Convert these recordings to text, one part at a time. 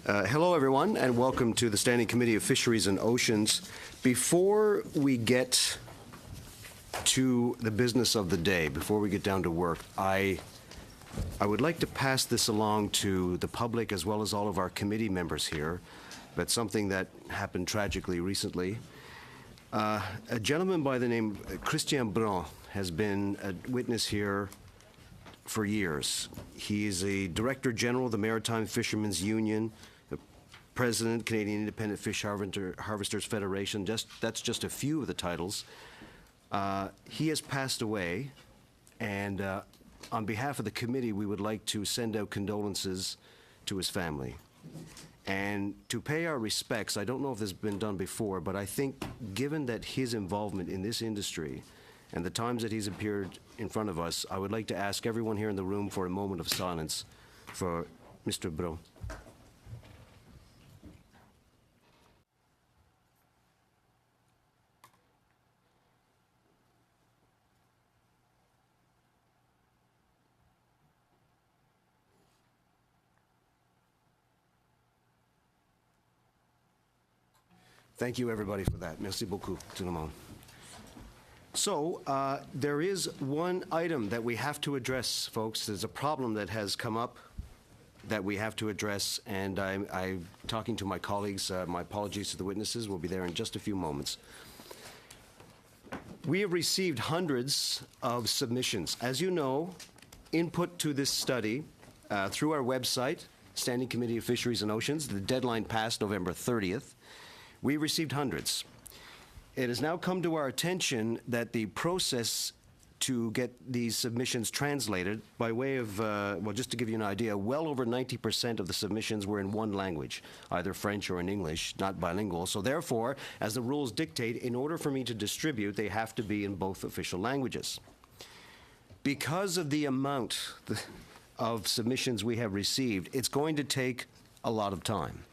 Hello, everyone, and welcome to the Standing Committee of Fisheries and Oceans. Before we get to the business of the day, before we get down to work, I would like to pass this along to the public as well as all of our committee members here, but something that happened tragically recently. A gentleman by the name Christian Brun has been a witness here for years. He is a Director General of the Maritime Fishermen's Union, the President, Canadian Independent Fish Harvesters Federation. That's just a few of the titles. He has passed away, and on behalf of the committee, we would like to send out condolences to his family. And to pay our respects, I don't know if this has been done before, but I think given that his involvement in this industry and the times that he's appeared in front of us, I would like to ask everyone here in the room for a moment of silence for Mr. Brun. Thank you, everybody, for that. Merci beaucoup, tout le monde. So, there is one item that we have to address, folks. There's a problem that has come up that we have to address, and I'm talking to my colleagues. My apologies to the witnesses. We'll be there in just a few moments. We have received hundreds of submissions. As you know, input to this study through our website, Standing Committee of Fisheries and Oceans. The deadline passed November 30th. We received hundreds. It has now come to our attention that the process to get these submissions translated, by way of, well, just to give you an idea, well over 90% of the submissions were in one language, either French or in English, not bilingual. So therefore, as the rules dictate, in order for me to distribute, they have to be in both official languages. Because of the amount of submissions we have received, it's going to take a lot of time.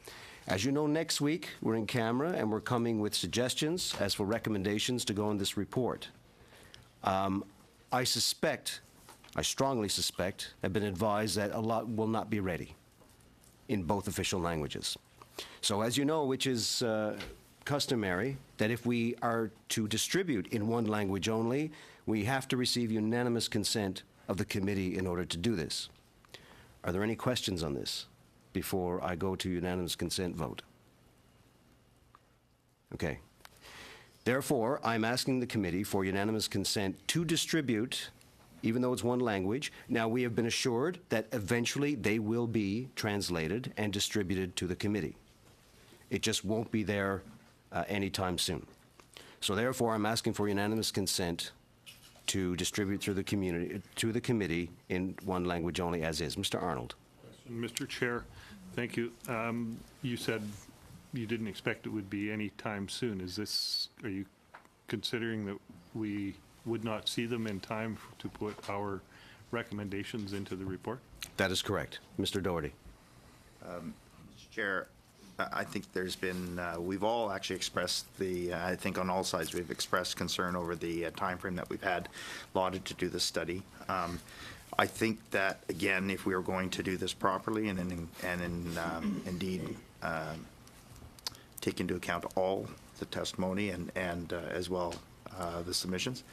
As you know, next week, we're in camera, and we're coming with suggestions as for recommendations to go in this report. I strongly suspect, have been advised that a lot will not be ready in both official languages. So as you know, which is customary, that if we are to distribute in one language only, we have to receive unanimous consent of the committee in order to do this. Are there any questions on this before I go to unanimous consent vote? Okay. Therefore, I'm asking the committee for unanimous consent to distribute, even though it's one language. Now, we have been assured that eventually they will be translated and distributed to the committee. It just won't be there anytime soon. So therefore, I'm asking for unanimous consent to distribute through the committee in one language only, as is. Mr. Arnold. Mr. Chair, thank you. You said you didn't expect it would be any time soon. Are you considering that we would not see them in time to put our recommendations into the report? That is correct. Mr. Doherty. Mr. Chair, I think there's been, we've all actually expressed I think on all sides we've expressed concern over the time frame that we've had allotted to do this study. I think that, again, if we are going to do this properly and indeed take into account all the testimony and as well the submissions,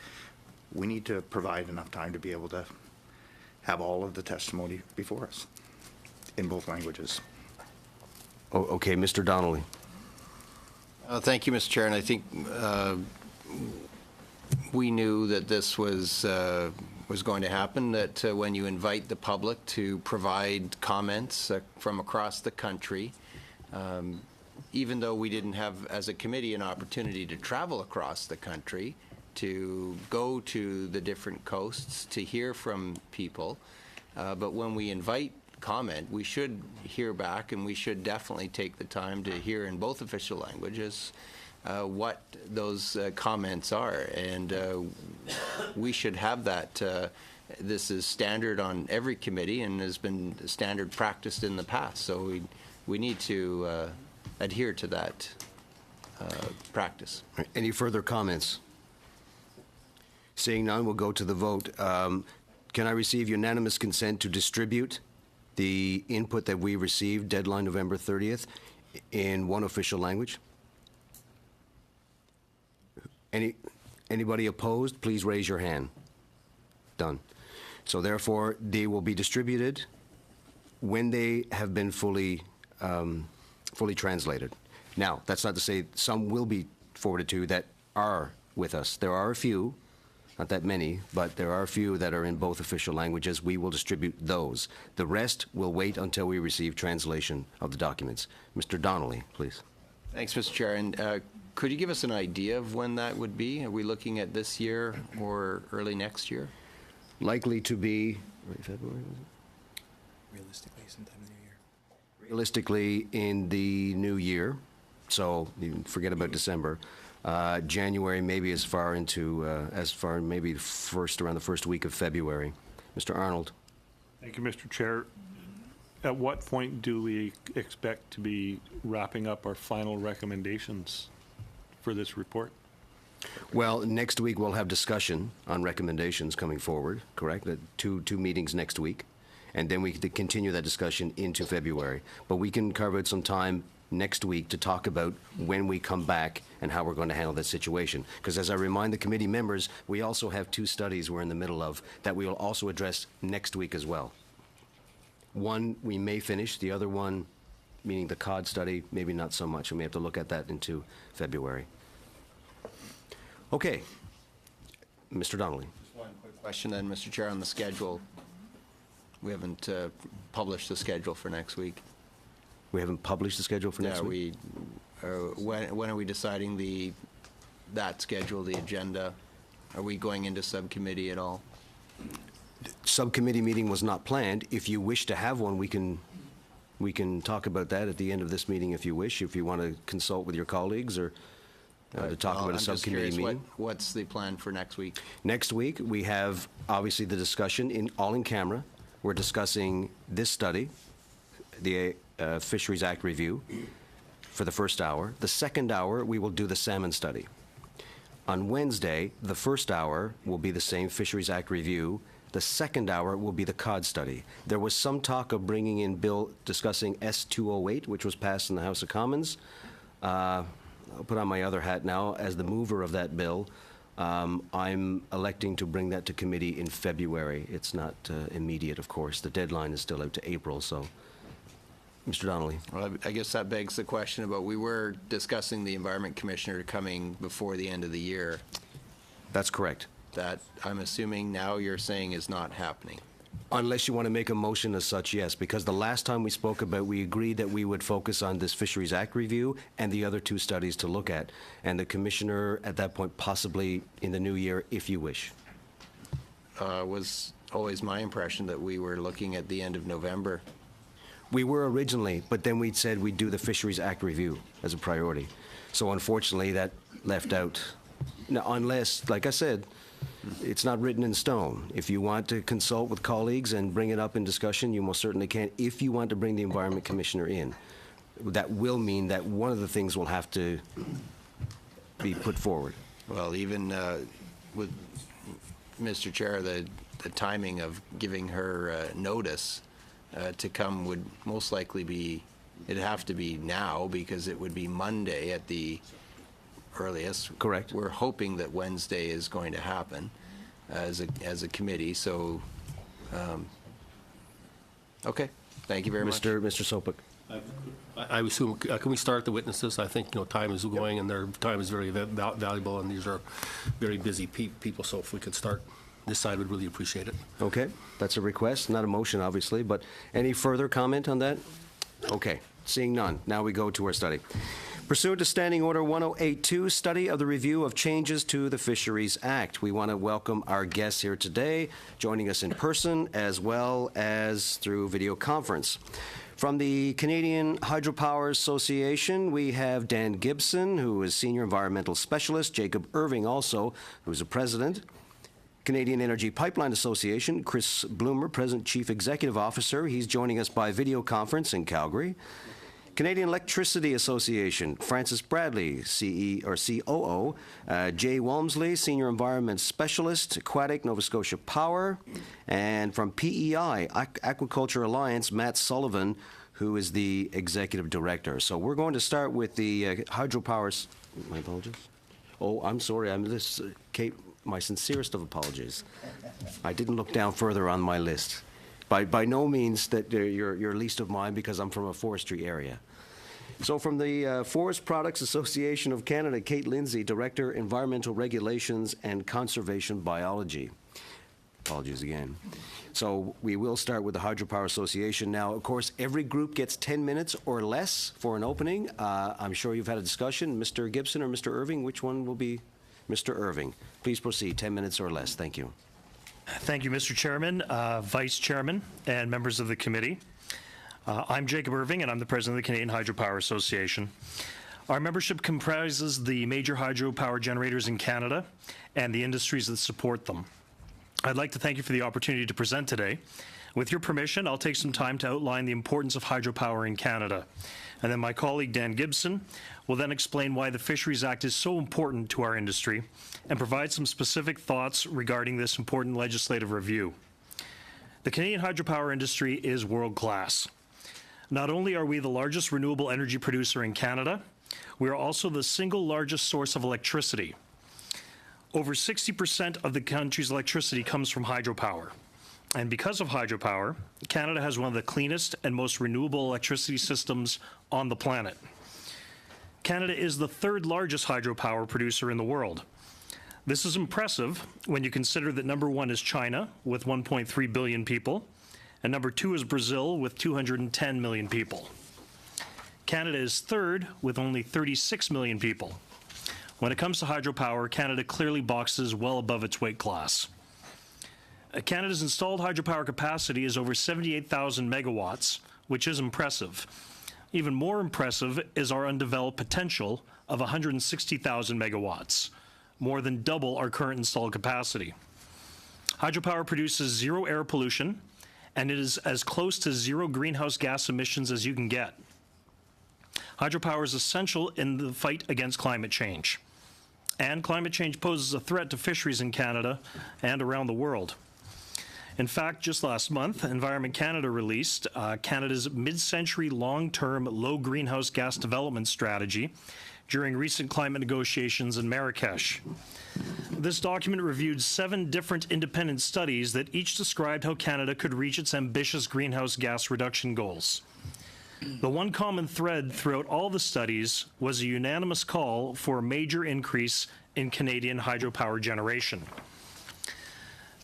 we need to provide enough time to be able to have all of the testimony before us in both languages. Oh, okay, Mr. Donnelly. Thank you, Mr. Chair, and I think we knew that this was going to happen, that when you invite the public to provide comments from across the country, even though we didn't have, as a committee, an opportunity to travel across the country, to go to the different coasts, to hear from people, but when we invite comment, we should hear back, and we should definitely take the time to hear in both official languages what those comments are, and we should have that. This is standard on every committee and has been standard practiced in the past, so we need to adhere to that practice. Any further comments? Seeing none, we'll go to the vote. Can I receive unanimous consent to distribute the input that we received, deadline November 30th, in one official language? Anybody opposed, please raise your hand. Done. So therefore, they will be distributed when they have been fully translated. Now, that's not to say some will be forwarded to that are with us. There are a few, not that many, but there are a few that are in both official languages. We will distribute those. The rest will wait until we receive translation of the documents. Mr. Donnelly, please. Thanks, Mr. Chair. And could you give us an idea of when that would be? Are we looking at this year or early next year? Likely to be, February, Realistically, sometime in the new year. realistically in the new year, so you can forget about December. January, maybe maybe around the first week of February. Mr. Arnold? Thank you, Mr. Chair. At what point do we expect to be wrapping up our final recommendations for this report? Well, next week we'll have discussion on recommendations coming forward, correct? Two meetings next week, and then we could continue that discussion into February. But we can carve out some time next week to talk about when we come back and how we're going to handle that situation. Because as I remind the committee members, we also have two studies we're in the middle of that we will also address next week as well. One we may finish, the other one, meaning the COD study, maybe not so much. We may have to look at that into February. Okay. Mr. Donnelly. Just one quick question then, Mr. Chair, on the schedule. We haven't published the schedule for next week. We haven't published the schedule for next week? When are we deciding that schedule, the agenda? Are we going into subcommittee at all? Subcommittee meeting was not planned. If you wish to have one, we can talk about that at the end of this meeting if you wish, if you want to consult with your colleagues or to talk about a subcommittee meeting. What's the plan for next week? Next week, we have obviously the discussion all in camera. We're discussing this study, the Fisheries Act review, for the first hour. The second hour, we will do the salmon study. On Wednesday, the first hour will be the same Fisheries Act review. The second hour will be the COD study. There was some talk of bringing in bill discussing S-208, which was passed in the House of Commons. I'll put on my other hat now as the mover of that bill. I'm electing to bring that to committee in February. It's not immediate, of course. The deadline is still out to April, so. Mr. Donnelly. Well, I guess that begs the question about, we were discussing the Environment Commissioner coming before the end of the year. That's correct. That, I'm assuming now you're saying is not happening. Unless you want to make a motion as such, yes, because the last time we spoke about, we agreed that we would focus on this Fisheries Act review and the other two studies to look at. And the commissioner at that point, possibly in the new year, if you wish. Was always my impression that we were looking at the end of November. We were originally, but then we'd said we'd do the Fisheries Act review as a priority. So unfortunately, that left out. Now, unless, like I said, it's not written in stone. If you want to consult with colleagues and bring it up in discussion, you most certainly can. If you want to bring the Environment Commissioner in, that will mean that one of the things will have to be put forward. Well, even with, Mr. Chair, the timing of giving her notice to come would most likely be, it'd have to be now, because it would be Monday at the earliest. Correct. We're hoping that Wednesday is going to happen as a committee, so, okay, thank you very much. Mr. Sopik. I assume, can we start the witnesses? I think, time is going, and their time is very valuable, and these are very busy people, so if we could start this side, we'd really appreciate it. Okay, that's a request, not a motion, obviously, but any further comment on that? Okay, seeing none, now we go to our study. Pursuant to Standing Order 1082, study of the review of changes to the Fisheries Act. We want to welcome our guests here today, joining us in person as well as through video conference. From the Canadian Hydropower Association, we have Dan Gibson, who is Senior Environmental Specialist, Jacob Irving also, who's a President. Canadian Energy Pipeline Association, Chris Bloomer, President Chief Executive Officer. He's joining us by video conference in Calgary. Canadian Electricity Association, Francis Bradley, CE or COO, Jay Walmsley, Senior Environment Specialist, Aquatic, Nova Scotia Power, and from PEI, Aquaculture Alliance, Matt Sullivan, who is the Executive Director. So we're going to start with the hydropower. My apologies. Oh, I'm sorry. Kate, my sincerest of apologies. I didn't look down further on my list. By no means that you're least of mine, because I'm from a forestry area. So from the Forest Products Association of Canada, Kate Lindsay, Director, Environmental Regulations and Conservation Biology. Apologies again. So we will start with the Hydropower Association. Now, of course, every group gets 10 minutes or less for an opening. I'm sure you've had a discussion. Mr. Gibson or Mr. Irving, which one will be? Mr. Irving. Please proceed, 10 minutes or less. Thank you. Thank you, Mr. Chairman, Vice Chairman, and members of the committee. I'm Jacob Irving, and I'm the President of the Canadian Hydropower Association. Our membership comprises the major hydropower generators in Canada and the industries that support them. I'd like to thank you for the opportunity to present today. With your permission, I'll take some time to outline the importance of hydropower in Canada. And then my colleague, Dan Gibson, will then explain why the Fisheries Act is so important to our industry and provide some specific thoughts regarding this important legislative review. The Canadian hydropower industry is world-class. Not only are we the largest renewable energy producer in Canada, we are also the single largest source of electricity. Over 60% of the country's electricity comes from hydropower. And because of hydropower, Canada has one of the cleanest and most renewable electricity systems on the planet. Canada is the third largest hydropower producer in the world. This is impressive when you consider that number one is China with 1.3 billion people, and number two is Brazil with 210 million people. Canada is third with only 36 million people. When it comes to hydropower, Canada clearly boxes well above its weight class. Canada's installed hydropower capacity is over 78,000 megawatts, which is impressive. Even more impressive is our undeveloped potential of 160,000 megawatts, more than double our current installed capacity. Hydropower produces zero air pollution, and it is as close to zero greenhouse gas emissions as you can get. Hydropower is essential in the fight against climate change. And climate change poses a threat to fisheries in Canada and around the world. In fact, just last month, Environment Canada released Canada's mid-century long-term low greenhouse gas development strategy during recent climate negotiations in Marrakesh. This document reviewed 7 different independent studies that each described how Canada could reach its ambitious greenhouse gas reduction goals. The one common thread throughout all the studies was a unanimous call for a major increase in Canadian hydropower generation.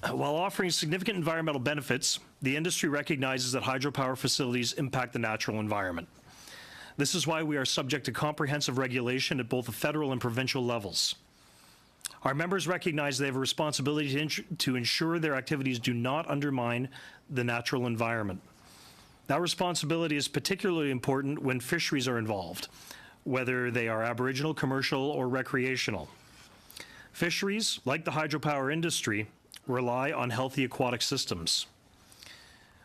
While offering significant environmental benefits, the industry recognizes that hydropower facilities impact the natural environment. This is why we are subject to comprehensive regulation at both the federal and provincial levels. Our members recognize they have a responsibility to ensure their activities do not undermine the natural environment. That responsibility is particularly important when fisheries are involved, whether they are Aboriginal, commercial, or recreational. Fisheries, like the hydropower industry, rely on healthy aquatic systems.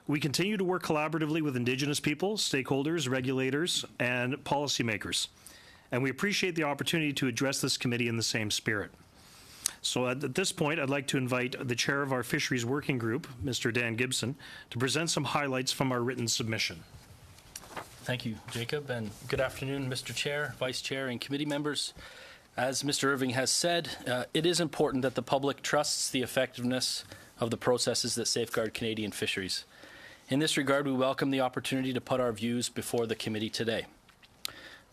We continue to work collaboratively with Indigenous people, stakeholders, regulators, and policymakers, and we appreciate the opportunity to address this committee in the same spirit. So at this point, I'd like to invite the chair of our Fisheries Working Group, Mr. Dan Gibson, to present some highlights from our written submission. Thank you, Jacob, and good afternoon, Mr. Chair, Vice Chair, and committee members. As Mr. Irving has said, it is important that the public trusts the effectiveness of the processes that safeguard Canadian fisheries. In this regard, we welcome the opportunity to put our views before the committee today.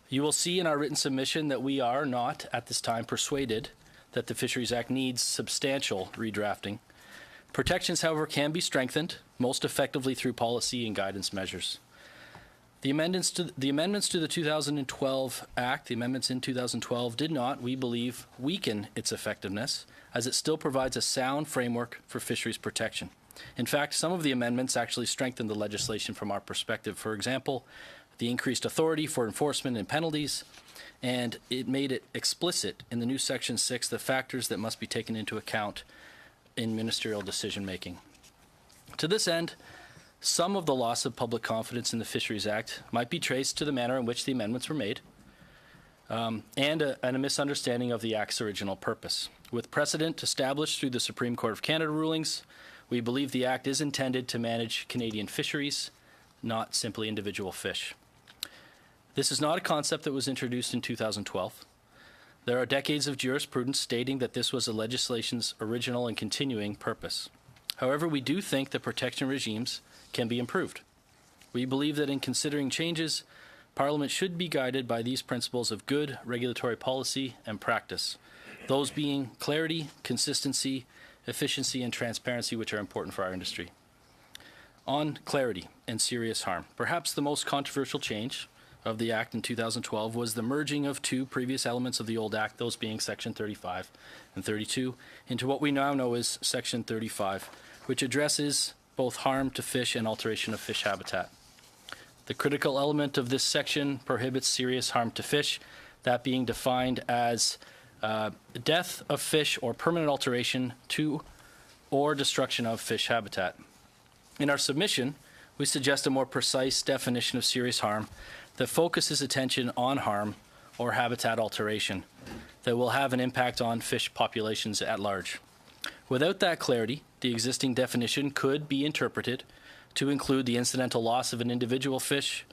You will see in our written submission that we are not, at this time, persuaded that the Fisheries Act needs substantial redrafting. Protections, however, can be strengthened, most effectively through policy and guidance measures. The amendments to the 2012 Act, the amendments in 2012, did not, we believe, weaken its effectiveness, as it still provides a sound framework for fisheries protection. In fact, some of the amendments actually strengthened the legislation from our perspective. For example, the increased authority for enforcement and penalties, and it made it explicit in the new Section 6 the factors that must be taken into account in ministerial decision-making. To this end, Some of the loss of public confidence in the Fisheries Act might be traced to the manner in which the amendments were made, and a misunderstanding of the Act's original purpose. With precedent established through the Supreme Court of Canada rulings, we believe the Act is intended to manage Canadian fisheries, not simply individual fish. This is not a concept that was introduced in 2012. There are decades of jurisprudence stating that this was the legislation's original and continuing purpose. However, we do think that protection regimes can be improved. We believe that in considering changes, Parliament should be guided by these principles of good regulatory policy and practice, those being clarity, consistency, efficiency, and transparency, which are important for our industry. On clarity and serious harm, perhaps the most controversial change of the Act in 2012 was the merging of two previous elements of the old Act, those being Section 35 and 32, into what we now know as Section 35, which addresses both harm to fish and alteration of fish habitat. The critical element of this section prohibits serious harm to fish, that being defined as death of fish or permanent alteration to or destruction of fish habitat. In our submission, we suggest a more precise definition of serious harm that focuses attention on harm or habitat alteration that will have an impact on fish populations at large. Without that clarity, the existing definition could be interpreted to include the incidental loss of an individual fish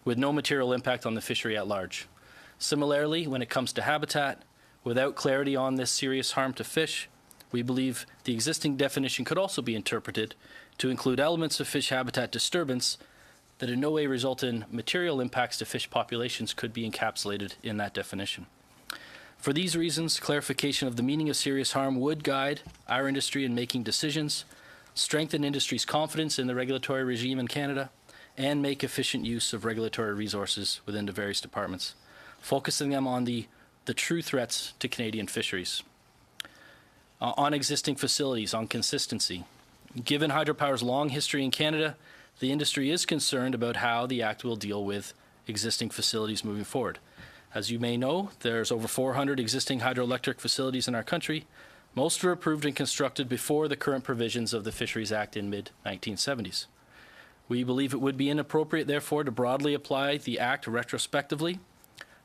with no material impact on the fishery at large. Similarly, when it comes to habitat, without clarity on this serious harm to fish, we believe the existing definition could also be interpreted to include elements of fish habitat disturbance that in no way result in material impacts to fish populations could be encapsulated in that definition. For these reasons, clarification of the meaning of serious harm would guide our industry in making decisions, strengthen industry's confidence in the regulatory regime in Canada, and make efficient use of regulatory resources within the various departments, focusing them on the true threats to Canadian fisheries. On existing facilities, on consistency. Given hydropower's long history in Canada, the industry is concerned about how the Act will deal with existing facilities moving forward. As you may know, there's over 400 existing hydroelectric facilities in our country. Most were approved and constructed before the current provisions of the Fisheries Act in mid-1970s. We believe it would be inappropriate, therefore, to broadly apply the Act retrospectively.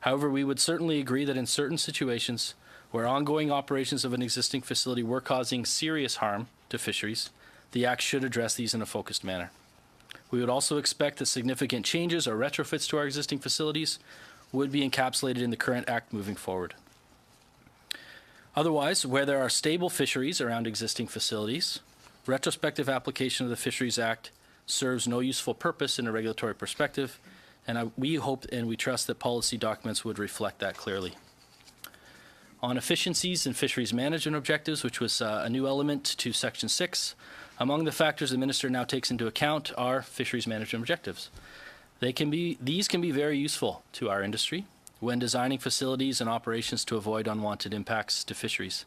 However, we would certainly agree that in certain situations where ongoing operations of an existing facility were causing serious harm to fisheries, the Act should address these in a focused manner. We would also expect that significant changes or retrofits to our existing facilities would be encapsulated in the current Act moving forward. Otherwise, where there are stable fisheries around existing facilities, retrospective application of the Fisheries Act serves no useful purpose in a regulatory perspective, and we hope and we trust that policy documents would reflect that clearly. On efficiencies and fisheries management objectives, which was a new element to Section 6, among the factors the Minister now takes into account are fisheries management objectives. These can be very useful to our industry when designing facilities and operations to avoid unwanted impacts to fisheries.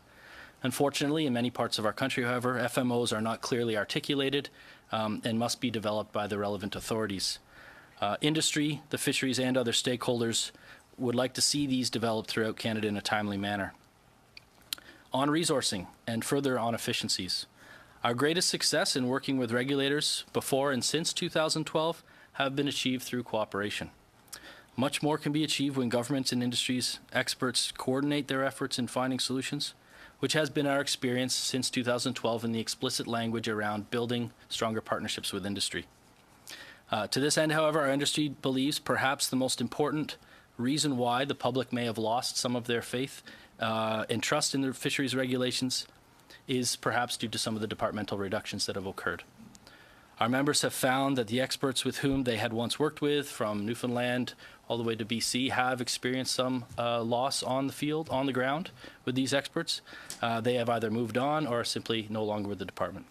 Unfortunately, in many parts of our country, however, FMOs are not clearly articulated and must be developed by the relevant authorities. Industry, the fisheries, and other stakeholders would like to see these developed throughout Canada in a timely manner. On resourcing and further on efficiencies, our greatest success in working with regulators before and since 2012 have been achieved through cooperation. Much more can be achieved when governments and industries experts coordinate their efforts in finding solutions, which has been our experience since 2012 in the explicit language around building stronger partnerships with industry. To this end, however, our industry believes perhaps the most important reason why the public may have lost some of their faith and trust in the fisheries regulations is perhaps due to some of the departmental reductions that have occurred. Our members have found that the experts with whom they had once worked with, from Newfoundland all the way to BC, have experienced some loss on the field, on the ground with these experts. They have either moved on or are simply no longer with the department.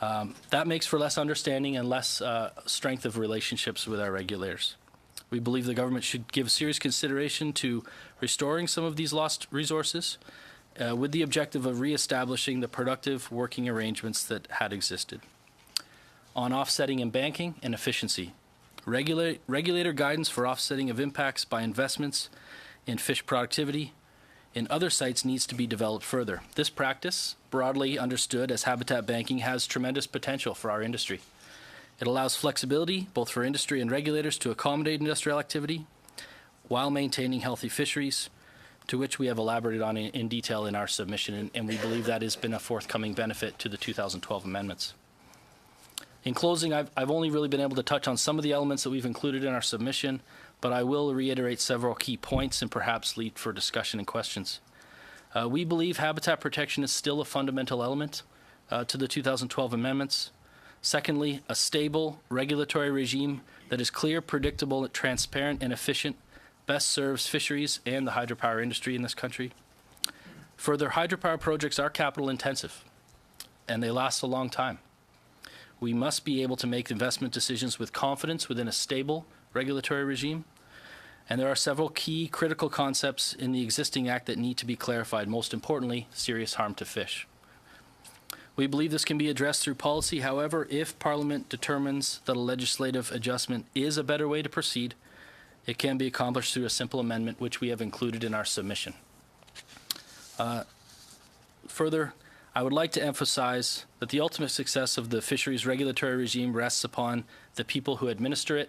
That makes for less understanding and less strength of relationships with our regulators. We believe the government should give serious consideration to restoring some of these lost resources with the objective of reestablishing the productive working arrangements that had existed. On offsetting and banking and efficiency, regulator guidance for offsetting of impacts by investments in fish productivity in other sites needs to be developed further. This practice, broadly understood as habitat banking, has tremendous potential for our industry. It allows flexibility both for industry and regulators to accommodate industrial activity while maintaining healthy fisheries, to which we have elaborated on in detail in our submission, and we believe that has been a forthcoming benefit to the 2012 amendments. In closing, I've only really been able to touch on some of the elements that we've included in our submission, but I will reiterate several key points and perhaps lead for discussion and questions. We believe habitat protection is still a fundamental element to the 2012 amendments. Secondly, a stable regulatory regime that is clear, predictable, transparent, and efficient best serves fisheries and the hydropower industry in this country. Further, hydropower projects are capital intensive, and they last a long time. We must be able to make investment decisions with confidence within a stable regulatory regime, and there are several key critical concepts in the existing act that need to be clarified, most importantly, serious harm to fish. We believe this can be addressed through policy. However, if Parliament determines that a legislative adjustment is a better way to proceed, it can be accomplished through a simple amendment, which we have included in our submission. Further, I would like to emphasize that the ultimate success of the fisheries regulatory regime rests upon the people who administer it.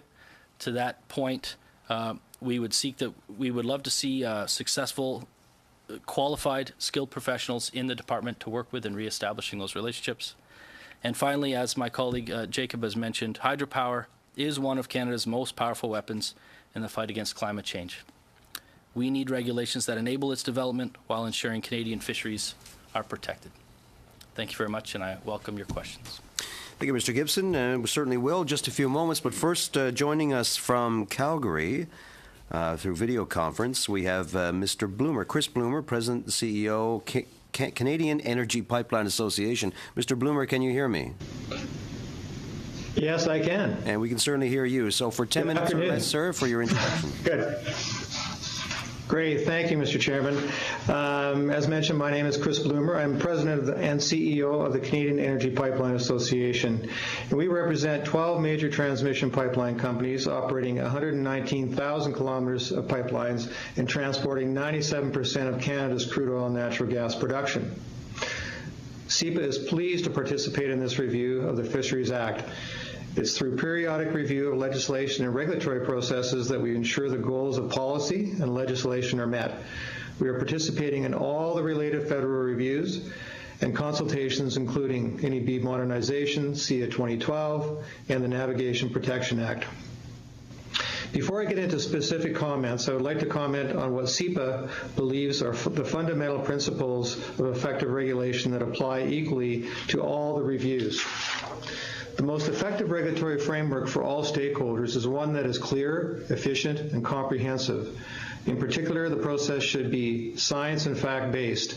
To that point, we would love to see successful, qualified, skilled professionals in the department to work with in reestablishing those relationships. And finally, as my colleague Jacob has mentioned, hydropower is one of Canada's most powerful weapons in the fight against climate change. We need regulations that enable its development while ensuring Canadian fisheries are protected. Thank you very much, and I welcome your questions. Thank you, Mr. Gibson. We certainly will. Just a few moments, but first, joining us from Calgary through video conference, we have Mr. Bloomer, Chris Bloomer, President and CEO, Canadian Energy Pipeline Association. Mr. Bloomer, can you hear me? Yes, I can. And we can certainly hear you. So for 10 minutes or less, sir, for your introduction. Good. Great. Thank you, Mr. Chairman. As mentioned, my name is Chris Bloomer. I'm President and CEO of the Canadian Energy Pipeline Association. And we represent 12 major transmission pipeline companies operating 119,000 kilometers of pipelines and transporting 97% of Canada's crude oil and natural gas production. CEPA is pleased to participate in this review of the Fisheries Act. It's through periodic review of legislation and regulatory processes that we ensure the goals of policy and legislation are met. We are participating in all the related federal reviews and consultations, including NEB modernization, SEA 2012, and the Navigation Protection Act. Before I get into specific comments, I would like to comment on what CEPA believes are the fundamental principles of effective regulation that apply equally to all the reviews. The most effective regulatory framework for all stakeholders is one that is clear, efficient, and comprehensive. In particular, the process should be science and fact-based,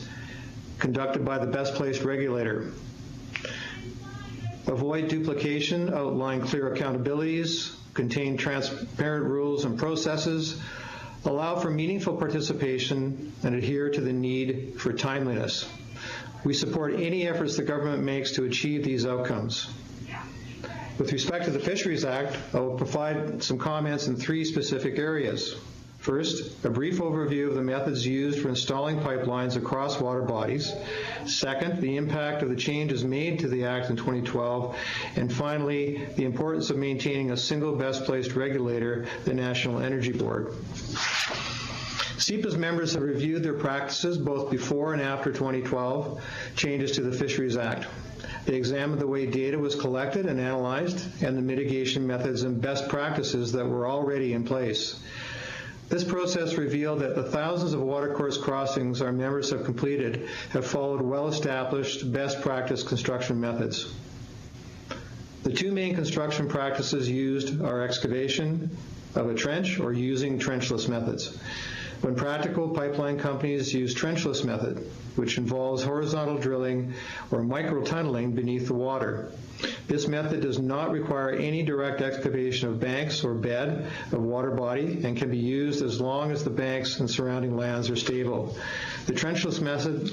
conducted by the best-placed regulator. Avoid duplication, outline clear accountabilities, contain transparent rules and processes, allow for meaningful participation, and adhere to the need for timeliness. We support any efforts the government makes to achieve these outcomes. With respect to the Fisheries Act, I will provide some comments in 3 specific areas. First, a brief overview of the methods used for installing pipelines across water bodies. Second, the impact of the changes made to the Act in 2012. And finally, the importance of maintaining a single best-placed regulator, the National Energy Board. CEPA's members have reviewed their practices both before and after 2012 changes to the Fisheries Act. They examined the way data was collected and analyzed and the mitigation methods and best practices that were already in place. This process revealed that the thousands of watercourse crossings our members have completed have followed well-established best practice construction methods. The 2 main construction practices used are excavation of a trench or using trenchless methods. When practical, pipeline companies use trenchless method, which involves horizontal drilling or micro-tunneling beneath the water. This method does not require any direct excavation of banks or bed of water body and can be used as long as the banks and surrounding lands are stable. The trenchless method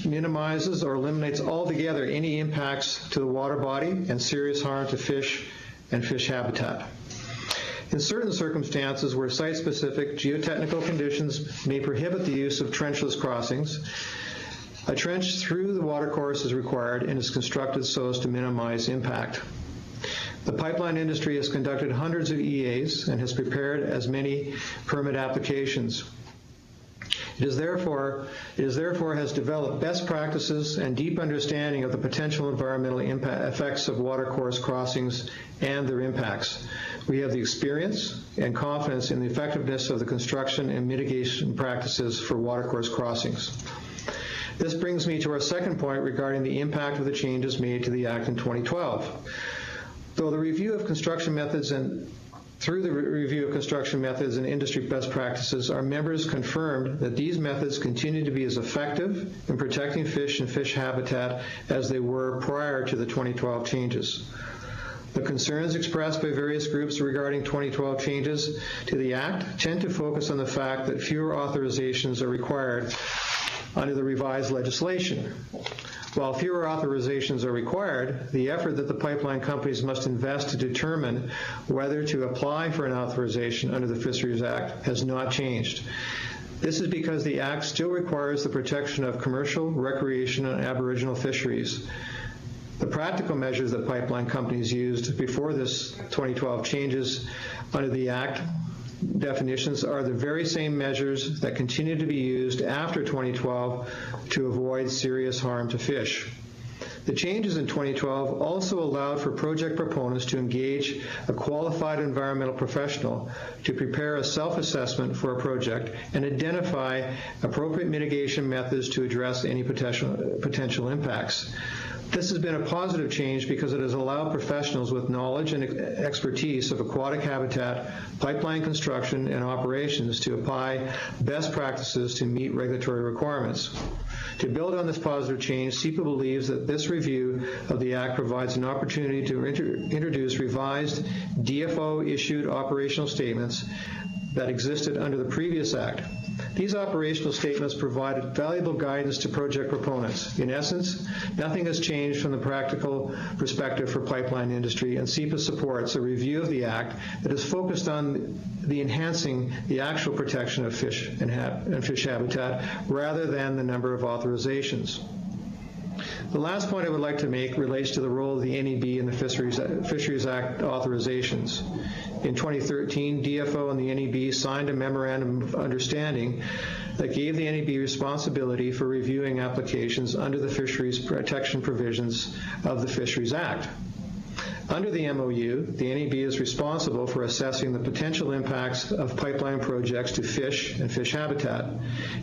minimizes or eliminates altogether any impacts to the water body and serious harm to fish and fish habitat. In certain circumstances where site-specific geotechnical conditions may prohibit the use of trenchless crossings, a trench through the watercourse is required and is constructed so as to minimize impact. The pipeline industry has conducted hundreds of EAs and has prepared as many permit applications. It therefore has developed best practices and deep understanding of the potential environmental effects of watercourse crossings and their impacts. We have the experience and confidence in the effectiveness of the construction and mitigation practices for watercourse crossings. This brings me to our second point regarding the impact of the changes made to the Act in 2012. Through the review of construction methods and industry best practices, our members confirmed that these methods continue to be as effective in protecting fish and fish habitat as they were prior to the 2012 changes. The concerns expressed by various groups regarding 2012 changes to the Act tend to focus on the fact that fewer authorizations are required under the revised legislation. While fewer authorizations are required, the effort that the pipeline companies must invest to determine whether to apply for an authorization under the Fisheries Act has not changed. This is because the Act still requires the protection of commercial, recreational, and aboriginal fisheries. The practical measures that pipeline companies used before this 2012 changes under the Act definitions are the very same measures that continue to be used after 2012 to avoid serious harm to fish. The changes in 2012 also allowed for project proponents to engage a qualified environmental professional to prepare a self-assessment for a project and identify appropriate mitigation methods to address any potential impacts. This has been a positive change because it has allowed professionals with knowledge and expertise of aquatic habitat, pipeline construction, and operations to apply best practices to meet regulatory requirements. To build on this positive change, SEPA believes that this review of the Act provides an opportunity to introduce revised DFO-issued operational statements that existed under the previous Act. These operational statements provided valuable guidance to project proponents. In essence, nothing has changed from the practical perspective for pipeline industry, and SEPA supports a review of the Act that is focused on the enhancing the actual protection of fish and fish habitat rather than the number of authorizations. The last point I would like to make relates to the role of the NEB in the Fisheries Act authorizations. In 2013, DFO and the NEB signed a memorandum of understanding that gave the NEB responsibility for reviewing applications under the fisheries protection provisions of the Fisheries Act. Under the MOU, the NEB is responsible for assessing the potential impacts of pipeline projects to fish and fish habitat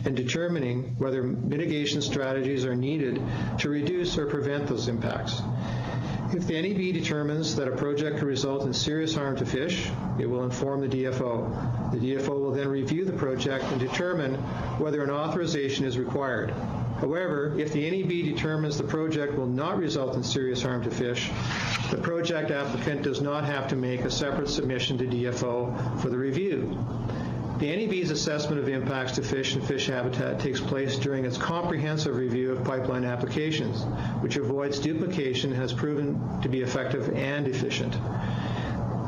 and determining whether mitigation strategies are needed to reduce or prevent those impacts. If the NEB determines that a project could result in serious harm to fish, it will inform the DFO. The DFO will then review the project and determine whether an authorization is required. However, if the NEB determines the project will not result in serious harm to fish, the project applicant does not have to make a separate submission to DFO for the review. The NEB's assessment of impacts to fish and fish habitat takes place during its comprehensive review of pipeline applications, which avoids duplication and has proven to be effective and efficient.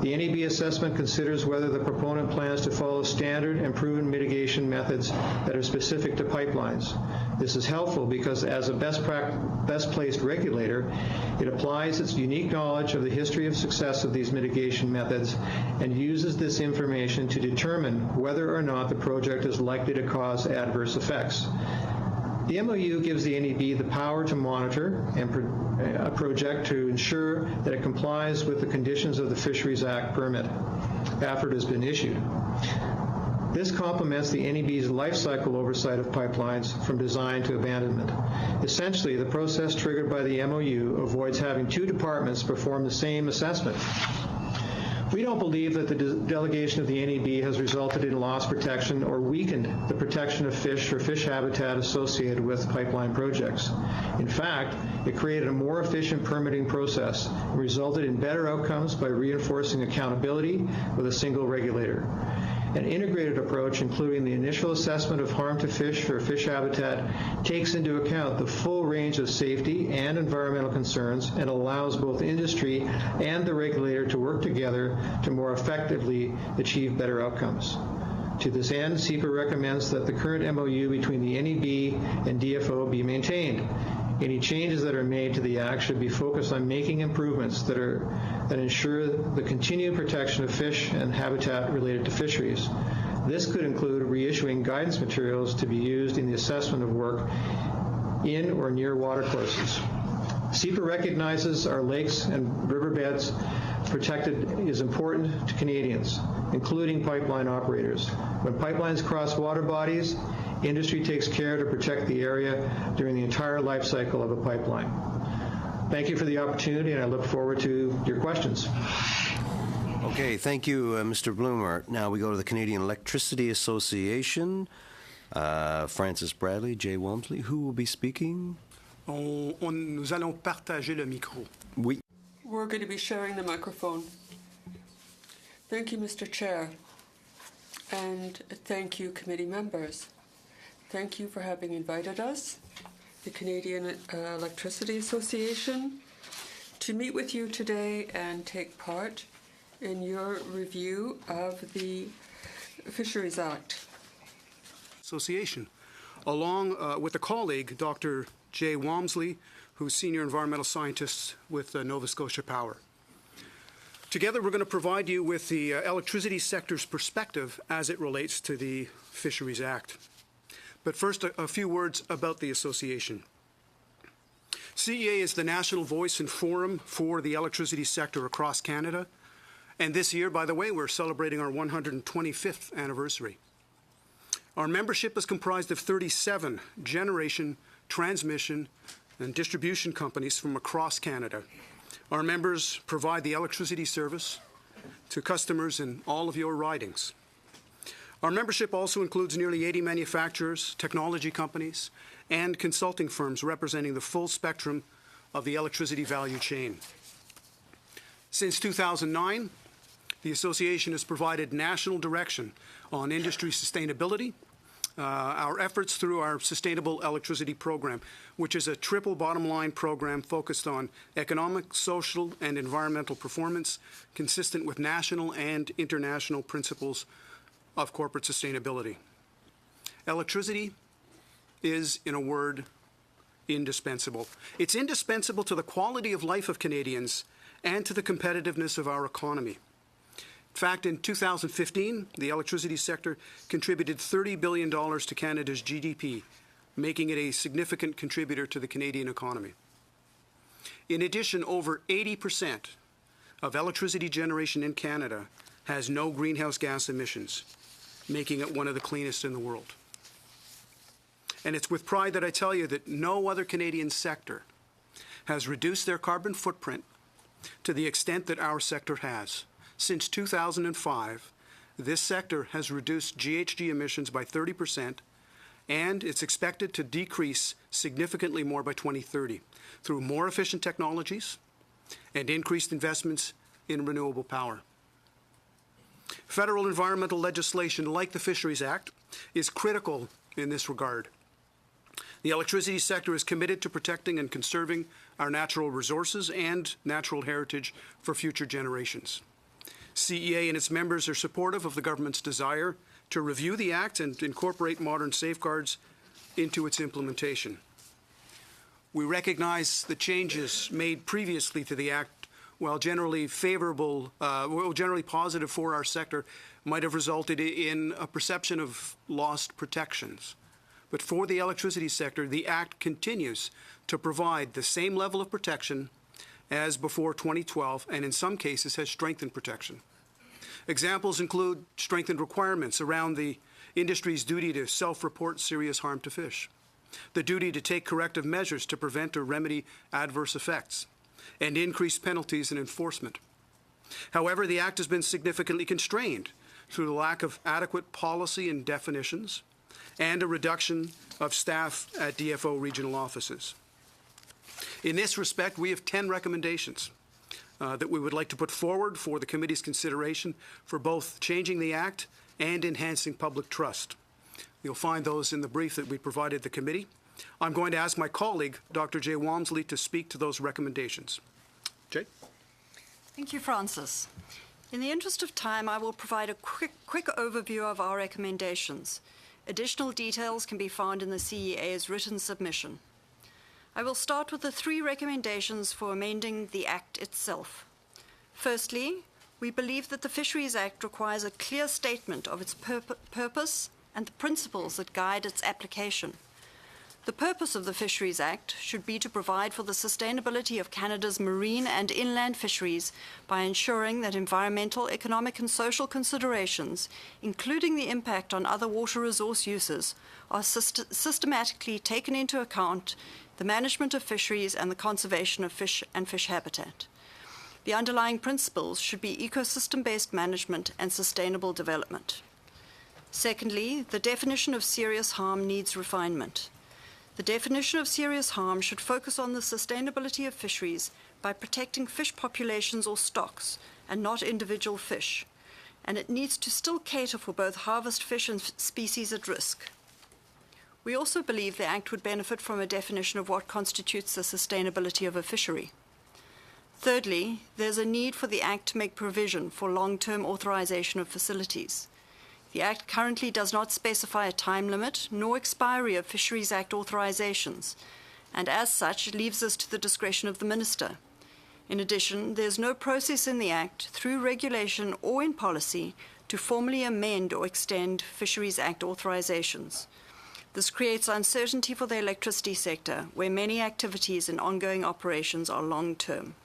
The NEB assessment considers whether the proponent plans to follow standard and proven mitigation methods that are specific to pipelines. This is helpful because as a best-placed regulator, it applies its unique knowledge of the history of success of these mitigation methods and uses this information to determine whether or not the project is likely to cause adverse effects. The MOU gives the NEB the power to monitor a project to ensure that it complies with the conditions of the Fisheries Act permit after it has been issued. This complements the NEB's life cycle oversight of pipelines from design to abandonment. Essentially, the process triggered by the MOU avoids having two departments perform the same assessment. We don't believe that the delegation of the NEB has resulted in loss protection or weakened the protection of fish or fish habitat associated with pipeline projects. In fact, it created a more efficient permitting process and resulted in better outcomes by reinforcing accountability with a single regulator. An integrated approach, including the initial assessment of harm to fish or fish habitat, takes into account the full range of safety and environmental concerns and allows both industry and the regulator to work together to more effectively achieve better outcomes. To this end, SEPA recommends that the current MOU between the NEB and DFO be maintained. Any changes that are made to the Act should be focused on making improvements that ensure the continued protection of fish and habitat related to fisheries. This could include reissuing guidance materials to be used in the assessment of work in or near watercourses. CEPA recognizes our lakes and riverbeds protected is important to Canadians, including pipeline operators. When pipelines cross water bodies, industry takes care to protect the area during the entire life cycle of a pipeline. Thank you for the opportunity, and I look forward to your questions. Okay, thank you, Mr. Bloomer. Now we go to the Canadian Electricity Association. Francis Bradley, Jay Walmsley, who will be speaking? Nous allons partager le micro. Oui. We're going to be sharing the microphone. Thank you, Mr. Chair. And thank you, committee members. Thank you for having invited us, the Canadian Electricity Association, to meet with you today and take part in your review of the Fisheries Act. Association, along with a colleague, Dr. Jay Walmsley, who's Senior Environmental Scientist with Nova Scotia Power. Together, we're going to provide you with the electricity sector's perspective as it relates to the Fisheries Act. But first, a few words about the association. CEA is the national voice and forum for the electricity sector across Canada. And this year, by the way, we're celebrating our 125th anniversary. Our membership is comprised of 37 generation, transmission, and distribution companies from across Canada. Our members provide the electricity service to customers in all of your ridings. Our membership also includes nearly 80 manufacturers, technology companies, and consulting firms representing the full spectrum of the electricity value chain. Since 2009, the association has provided national direction on industry sustainability, our efforts through our Sustainable Electricity Program, which is a triple bottom line program focused on economic, social, and environmental performance, consistent with national and international principles of corporate sustainability. Electricity is, in a word, indispensable. It's indispensable to the quality of life of Canadians and to the competitiveness of our economy. In fact, in 2015, the electricity sector contributed $30 billion to Canada's GDP, making it a significant contributor to the Canadian economy. In addition, over 80% of electricity generation in Canada has no greenhouse gas emissions, making it one of the cleanest in the world. And it's with pride that I tell you that no other Canadian sector has reduced their carbon footprint to the extent that our sector has. Since 2005, this sector has reduced GHG emissions by 30%, and it's expected to decrease significantly more by 2030 through more efficient technologies and increased investments in renewable power. Federal environmental legislation like the Fisheries Act is critical in this regard. The electricity sector is committed to protecting and conserving our natural resources and natural heritage for future generations. CEA and its members are supportive of the government's desire to review the Act and incorporate modern safeguards into its implementation. We recognize the changes made previously to the Act, while generally generally positive for our sector, might have resulted in a perception of lost protections. But for the electricity sector, the Act continues to provide the same level of protection as before 2012, and in some cases has strengthened protection. Examples include strengthened requirements around the industry's duty to self-report serious harm to fish, the duty to take corrective measures to prevent or remedy adverse effects, and increased penalties and enforcement. However, the Act has been significantly constrained through the lack of adequate policy and definitions and a reduction of staff at DFO regional offices. In this respect, we have 10 recommendations that we would like to put forward for the committee's consideration for both changing the Act and enhancing public trust. You'll find those in the brief that we provided the committee. I'm going to ask my colleague, Dr. Jay Walmsley, to speak to those recommendations. Jay? Thank you, Francis. In the interest of time, I will provide a quick overview of our recommendations. Additional details can be found in the CEA's written submission. I will start with the 3 recommendations for amending the Act itself. Firstly, we believe that the Fisheries Act requires a clear statement of its purpose and the principles that guide its application. The purpose of the Fisheries Act should be to provide for the sustainability of Canada's marine and inland fisheries by ensuring that environmental, economic and social considerations, including the impact on other water resource uses, are systematically taken into account, the management of fisheries and the conservation of fish and fish habitat. The underlying principles should be ecosystem-based management and sustainable development. Secondly, the definition of serious harm needs refinement. The definition of serious harm should focus on the sustainability of fisheries by protecting fish populations or stocks and not individual fish, and it needs to still cater for both harvest fish and species at risk. We also believe the Act would benefit from a definition of what constitutes the sustainability of a fishery. Thirdly, there's a need for the Act to make provision for long-term authorization of facilities. The Act currently does not specify a time limit nor expiry of Fisheries Act authorizations, and as such, it leaves this to the discretion of the Minister. In addition, there's no process in the Act, through regulation or in policy, to formally amend or extend Fisheries Act authorizations. This creates uncertainty for the electricity sector, where many activities and ongoing operations are long-term.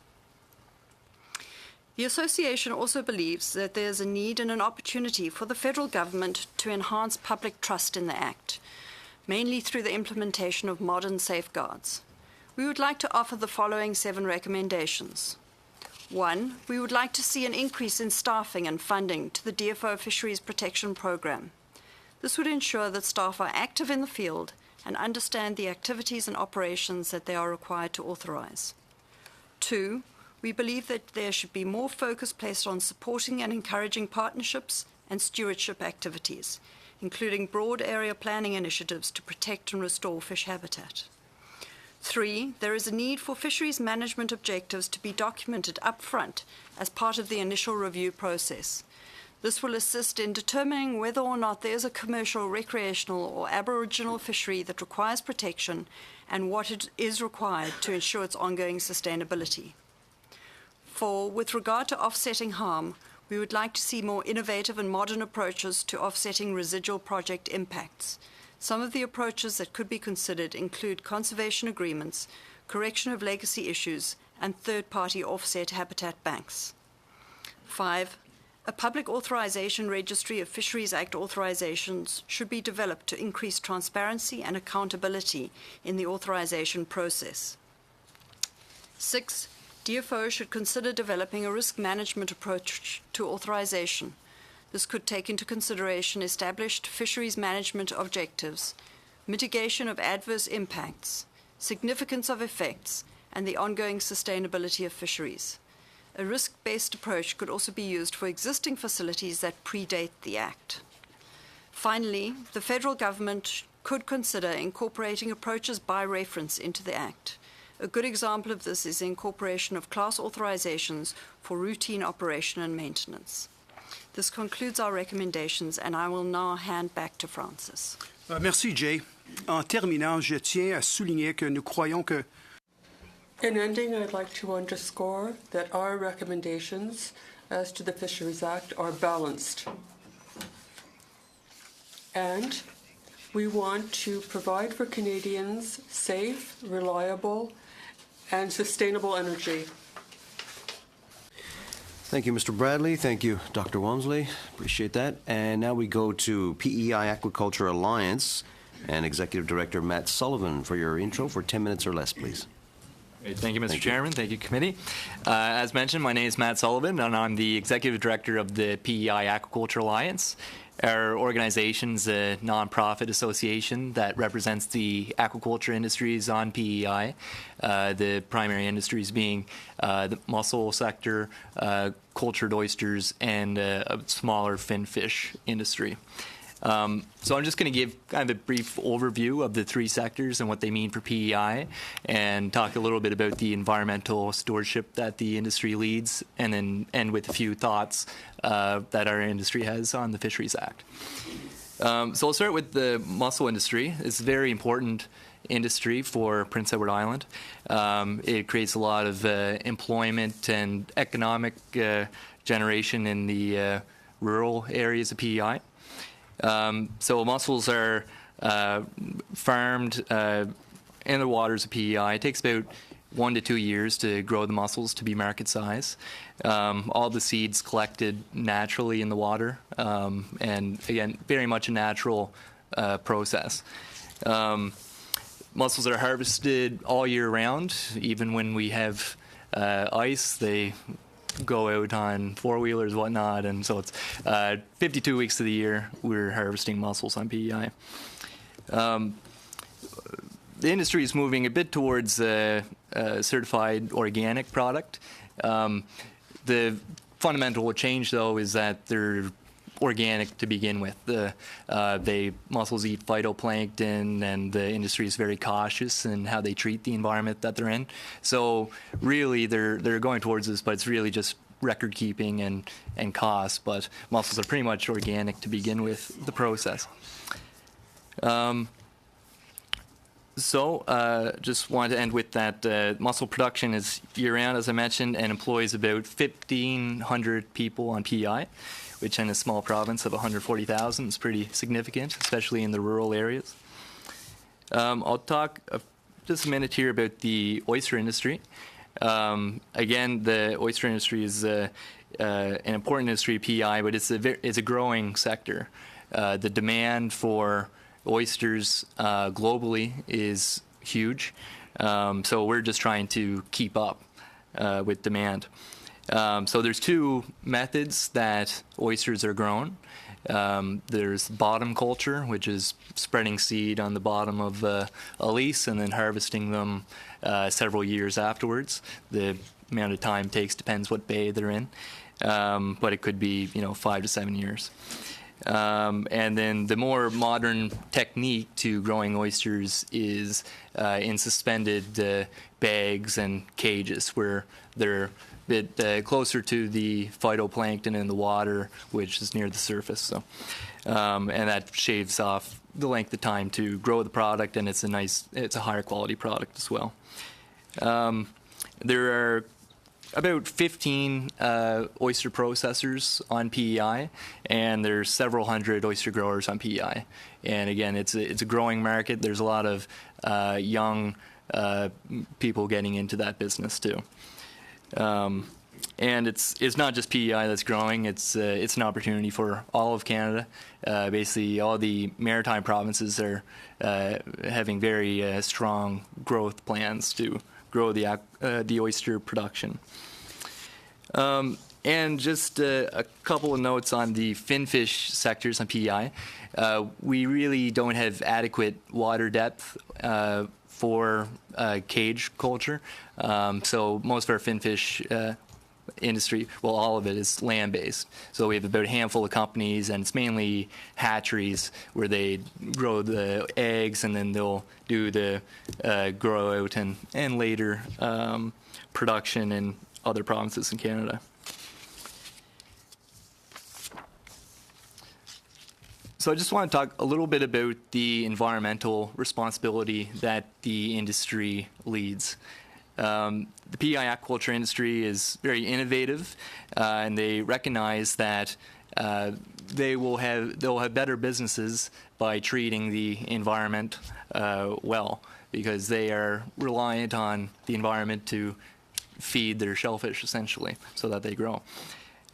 The Association also believes that there is a need and an opportunity for the federal government to enhance public trust in the Act, mainly through the implementation of modern safeguards. We would like to offer the following 7 recommendations. 1. We would like to see an increase in staffing and funding to the DFO Fisheries Protection Program. This would ensure that staff are active in the field and understand the activities and operations that they are required to authorize. 2. We believe that there should be more focus placed on supporting and encouraging partnerships and stewardship activities, including broad area planning initiatives to protect and restore fish habitat. 3, there is a need for fisheries management objectives to be documented upfront as part of the initial review process. This will assist in determining whether or not there is a commercial, recreational, or aboriginal fishery that requires protection and what it is required to ensure its ongoing sustainability. 4, with regard to offsetting harm, we would like to see more innovative and modern approaches to offsetting residual project impacts. Some of the approaches that could be considered include conservation agreements, correction of legacy issues, and third-party offset habitat banks. 5, a public authorization registry of Fisheries Act authorizations should be developed to increase transparency and accountability in the authorization process. 6, DFO should consider developing a risk management approach to authorization. This could take into consideration established fisheries management objectives, mitigation of adverse impacts, significance of effects, and the ongoing sustainability of fisheries. A risk-based approach could also be used for existing facilities that predate the Act. Finally, the federal government could consider incorporating approaches by reference into the Act. A good example of this is the incorporation of class authorizations for routine operation and maintenance. This concludes our recommendations, and I will now hand back to Francis. Merci, Jay. En terminant, je tiens à souligner que nous croyons que In ending, I'd like to underscore that our recommendations as to the Fisheries Act are balanced. And we want to provide for Canadians safe, reliable, and sustainable energy. Thank you, Mr. Bradley. Thank you, Dr. Walmsley. Appreciate that. And now we go to PEI Aquaculture Alliance and Executive Director Matt Sullivan for your intro for 10 minutes or less, please. Great. Thank you, Mr. Chairman. Thank you, committee. As mentioned, my name is Matt Sullivan, and I'm the Executive Director of the PEI Aquaculture Alliance. Our organization is a nonprofit association that represents the aquaculture industries on PEI, the primary industries being the mussel sector, cultured oysters, and a smaller finfish industry. So I'm just going to give kind of a brief overview of the 3 sectors and what they mean for PEI, and talk a little bit about the environmental stewardship that the industry leads, and then end with a few thoughts that our industry has on the Fisheries Act. So I'll start with the mussel industry. It's very important industry for Prince Edward Island. It creates a lot of employment and economic generation in the rural areas of PEI. So mussels are farmed in the waters of PEI. It takes about 1 to 2 years to grow the mussels to be market size. All the seeds collected naturally in the water, and again, very much a natural process. Mussels are harvested all year round. Even when we have ice, they go out on four-wheelers, whatnot, and so it's 52 weeks of the year we're harvesting mussels on PEI. The industry is moving a bit towards a certified organic product. The fundamental change, though, is that they're organic to begin with. Mussels eat phytoplankton, and the industry is very cautious in how they treat the environment that they're in. So really, they're going towards this, but it's really just record keeping and cost. But mussels are pretty much organic to begin with the process. Just wanted to end with that mussel production is year-round, as I mentioned, and employs about 1,500 people on PEI, which in a small province of 140,000 is pretty significant, especially in the rural areas. I'll talk just a minute here about the oyster industry. Again, the oyster industry is an important industry at PEI, but it's a growing sector. The demand for oysters globally is huge, so we're just trying to keep up with demand. So there's two methods that oysters are grown. There's bottom culture, which is spreading seed on the bottom of a lease and then harvesting them several years afterwards. The amount of time it takes depends what bay they're in, but it could be 5 to 7 years. And then the more modern technique to growing oysters is in suspended bags and cages, where they're a bit closer to the phytoplankton in the water, which is near the surface. So, and that shaves off the length of time to grow the product, and it's a higher quality product as well. There are about 15 oyster processors on PEI, and there's several hundred oyster growers on PEI. And again, it's a growing market. There's a lot of young people getting into that business too. And it's not just PEI that's growing. It's an opportunity for all of Canada. Basically, all the maritime provinces are having very strong growth plans to grow the oyster production. And just a couple of notes on the finfish sectors on PEI. We really don't have adequate water depth for cage culture. So most of our finfish industry, well, all of it is land-based. So we have about a handful of companies, and it's mainly hatcheries where they grow the eggs, and then they'll do the grow out and later production in other provinces in Canada. So I just want to talk a little bit about the environmental responsibility that the industry leads. The PEI aquaculture industry is very innovative, and they recognize that they'll have better businesses by treating the environment well, because they are reliant on the environment to feed their shellfish, essentially, so that they grow.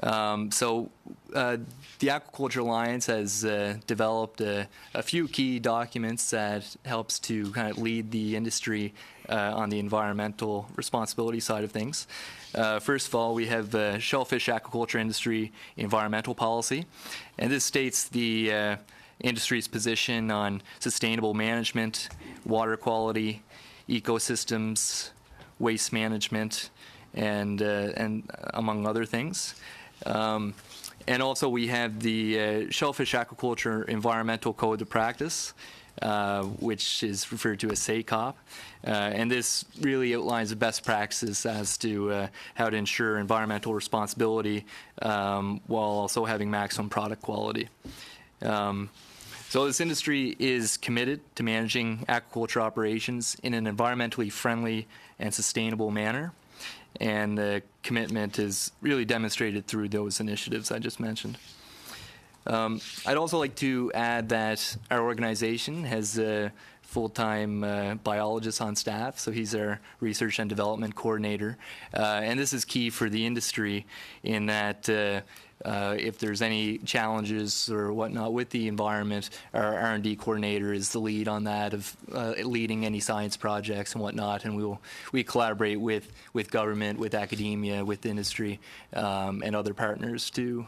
The Aquaculture Alliance has developed a few key documents that helps to kind of lead the industry on the environmental responsibility side of things. First of all, we have the Shellfish Aquaculture Industry Environmental Policy, and this states the industry's position on sustainable management, water quality, ecosystems, waste management, and among other things. And also we have the Shellfish Aquaculture Environmental Code of Practice, which is referred to as SACOP. And this really outlines the best practices as to how to ensure environmental responsibility while also having maximum product quality. So this industry is committed to managing aquaculture operations in an environmentally friendly and sustainable manner. And the commitment is really demonstrated through those initiatives I just mentioned. I'd also like to add that our organization has a full-time biologist on staff, so he's our research and development coordinator. And this is key for the industry in that if there's any challenges or whatnot with the environment, our R&D coordinator is the lead on that, of leading any science projects and whatnot, and we collaborate with government, with academia, with industry, and other partners to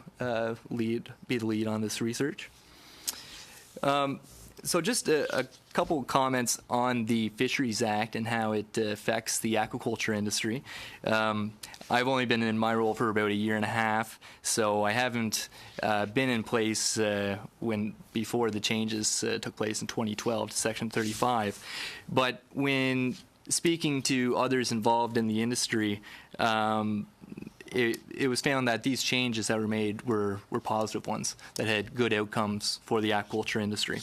be the lead on this research. So just a couple comments on the Fisheries Act and how it affects the aquaculture industry. I've only been in my role for about a year and a half, so I haven't been in place before the changes took place in 2012 to Section 35. But when speaking to others involved in the industry, it was found that these changes that were made were positive ones that had good outcomes for the aquaculture industry.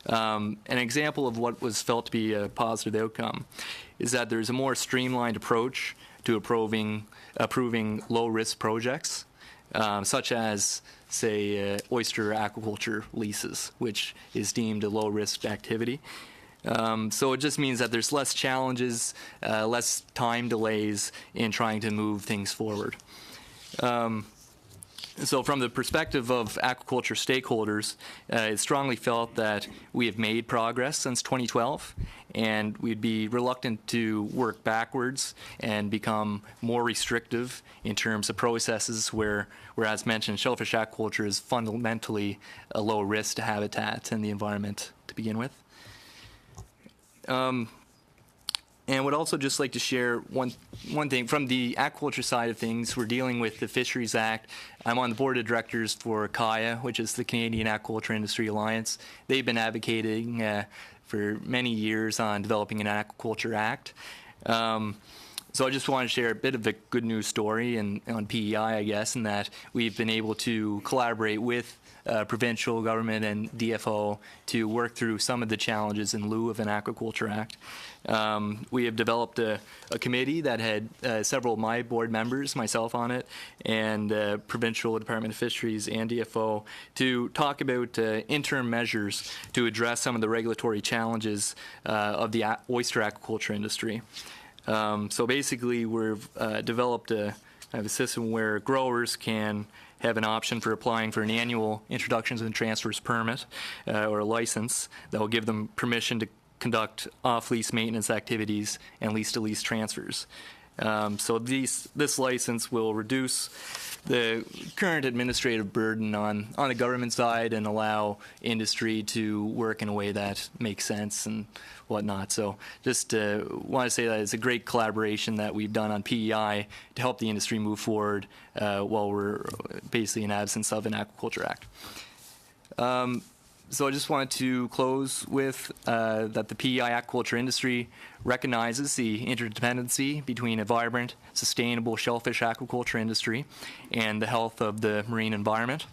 An example of what was felt to be a positive outcome is that there's a more streamlined approach to approving low-risk projects, such as, say, oyster aquaculture leases, which is deemed a low-risk activity. So it just means that there's less challenges, less time delays in trying to move things forward. So from the perspective of aquaculture stakeholders, it's strongly felt that we have made progress since 2012, and we'd be reluctant to work backwards and become more restrictive in terms of processes where as mentioned, shellfish aquaculture is fundamentally a low risk to habitat and the environment to begin with. And would also just like to share one thing. From the aquaculture side of things, we're dealing with the Fisheries Act. I'm on the board of directors for CAIA, which is the Canadian Aquaculture Industry Alliance. They've been advocating for many years on developing an Aquaculture Act. So I just want to share a bit of the good news story on PEI, I guess, in that we've been able to collaborate with provincial government and DFO to work through some of the challenges in lieu of an Aquaculture Act. We have developed a committee that had several of my board members, myself on it, and Provincial Department of Fisheries and DFO to talk about interim measures to address some of the regulatory challenges of the oyster aquaculture industry. So basically, we've developed a system where growers can have an option for applying for an annual introductions and transfers permit or a license that will give them permission to conduct off-lease maintenance activities and lease-to-lease transfers. So this license will reduce the current administrative burden on the government side and allow industry to work in a way that makes sense and whatnot. So just want to say that it's a great collaboration that we've done on PEI to help the industry move forward while we're basically in absence of an Aquaculture Act. So I just wanted to close with that the PEI aquaculture industry recognizes the interdependency between a vibrant, sustainable shellfish aquaculture industry and the health of the marine environment.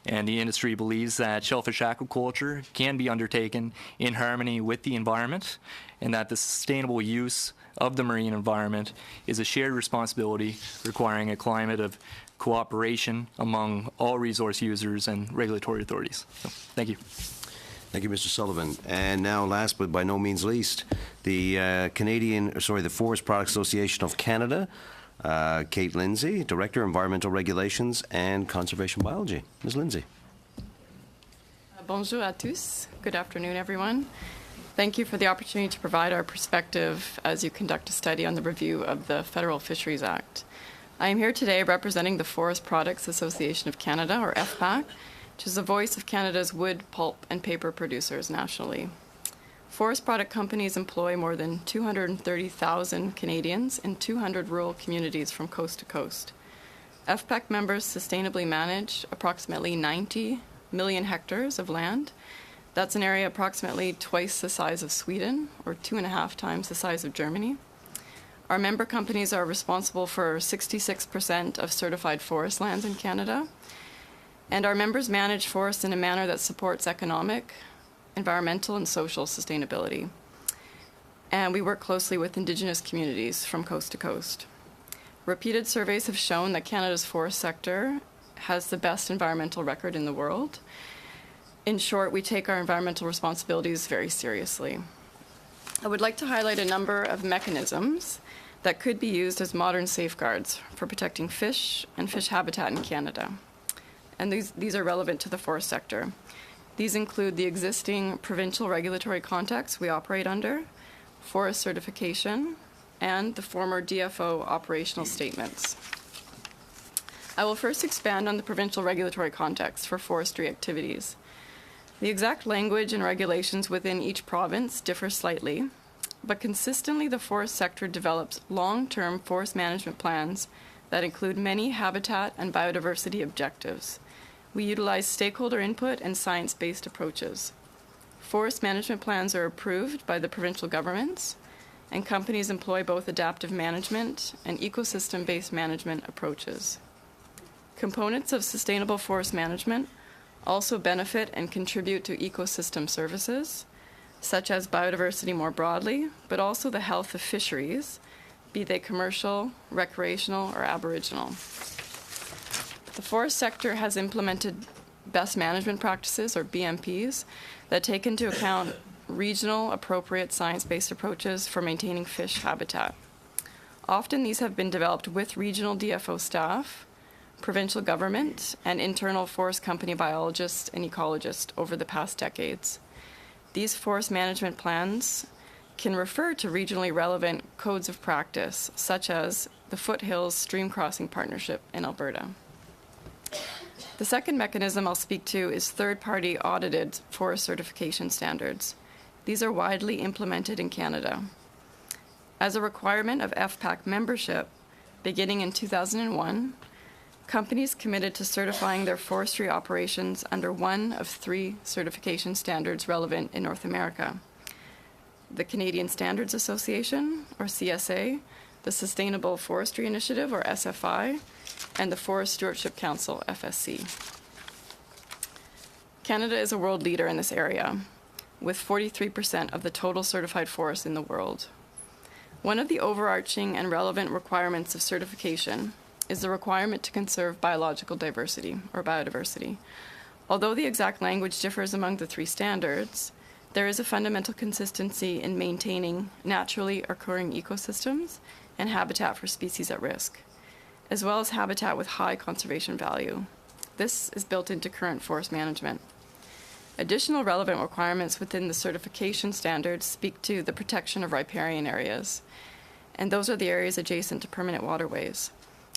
And the industry believes that shellfish aquaculture can be undertaken in harmony with the environment, and that the sustainable use of the marine environment is a shared responsibility requiring a climate of cooperation among all resource users and regulatory authorities. So, thank you. Thank you, Mr. Sullivan. And now, last but by no means least, the the Forest Products Association of Canada, Kate Lindsay, Director, Environmental Regulations and Conservation Biology. Ms. Lindsay. Bonjour à tous. Good afternoon, everyone. Thank you for the opportunity to provide our perspective as you conduct a study on the review of the Federal Fisheries Act. I am here today representing the Forest Products Association of Canada, or FPAC, which is the voice of Canada's wood, pulp, and paper producers nationally. Forest product companies employ more than 230,000 Canadians in 200 rural communities from coast to coast. FPAC members sustainably manage approximately 90 million hectares of land. That's an area approximately twice the size of Sweden, or 2.5 times the size of Germany. Our member companies are responsible for 66% of certified forest lands in Canada, and our members manage forests in a manner that supports economic, environmental and social sustainability. And we work closely with Indigenous communities from coast to coast. Repeated surveys have shown that Canada's forest sector has the best environmental record in the world. In short, we take our environmental responsibilities very seriously. I would like to highlight a number of mechanisms that could be used as modern safeguards for protecting fish and fish habitat in Canada. And these are relevant to the forest sector. These include the existing provincial regulatory context we operate under, forest certification, and the former DFO operational statements. I will first expand on the provincial regulatory context for forestry activities. The exact language and regulations within each province differ slightly, but consistently the forest sector develops long-term forest management plans that include many habitat and biodiversity objectives. We utilize stakeholder input and science-based approaches. Forest management plans are approved by the provincial governments, and companies employ both adaptive management and ecosystem-based management approaches. Components of sustainable forest management also benefit and contribute to ecosystem services, such as biodiversity more broadly, but also the health of fisheries, be they commercial, recreational, or aboriginal. The forest sector has implemented best management practices, or BMPs, that take into account regional appropriate science-based approaches for maintaining fish habitat. Often these have been developed with regional DFO staff, provincial government, and internal forest company biologists and ecologists over the past decades. These forest management plans can refer to regionally relevant codes of practice, such as the Foothills Stream Crossing Partnership in Alberta. The second mechanism I'll speak to is third-party audited forest certification standards. These are widely implemented in Canada. As a requirement of FPAC membership, beginning in 2001, companies committed to certifying their forestry operations under one of three certification standards relevant in North America: the Canadian Standards Association, or CSA, the Sustainable Forestry Initiative, or SFI, and the Forest Stewardship Council, FSC. Canada is a world leader in this area, with 43% of the total certified forests in the world. One of the overarching and relevant requirements of certification is the requirement to conserve biological diversity, or biodiversity. Although the exact language differs among the three standards, there is a fundamental consistency in maintaining naturally occurring ecosystems and habitat for species at risk, as well as habitat with high conservation value. This is built into current forest management. Additional relevant requirements within the certification standards speak to the protection of riparian areas, and those are the areas adjacent to permanent waterways.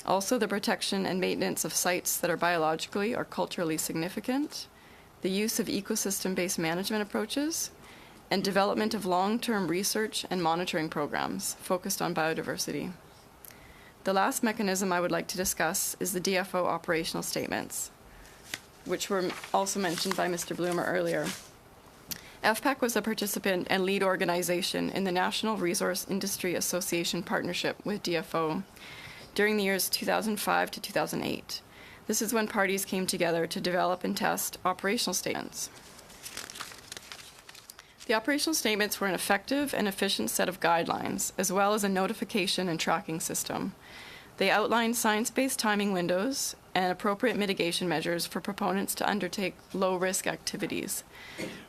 Also, the protection and maintenance of sites that are biologically or culturally significant, the use of ecosystem-based management approaches, and development of long-term research and monitoring programs focused on biodiversity. The last mechanism I would like to discuss is the DFO operational statements, which were also mentioned by Mr. Bloomer earlier. FPAC was a participant and lead organization in the National Resource Industry Association partnership with DFO during the years 2005 to 2008. This is when parties came together to develop and test operational statements. The operational statements were an effective and efficient set of guidelines, as well as a notification and tracking system. They outlined science-based timing windows and appropriate mitigation measures for proponents to undertake low-risk activities,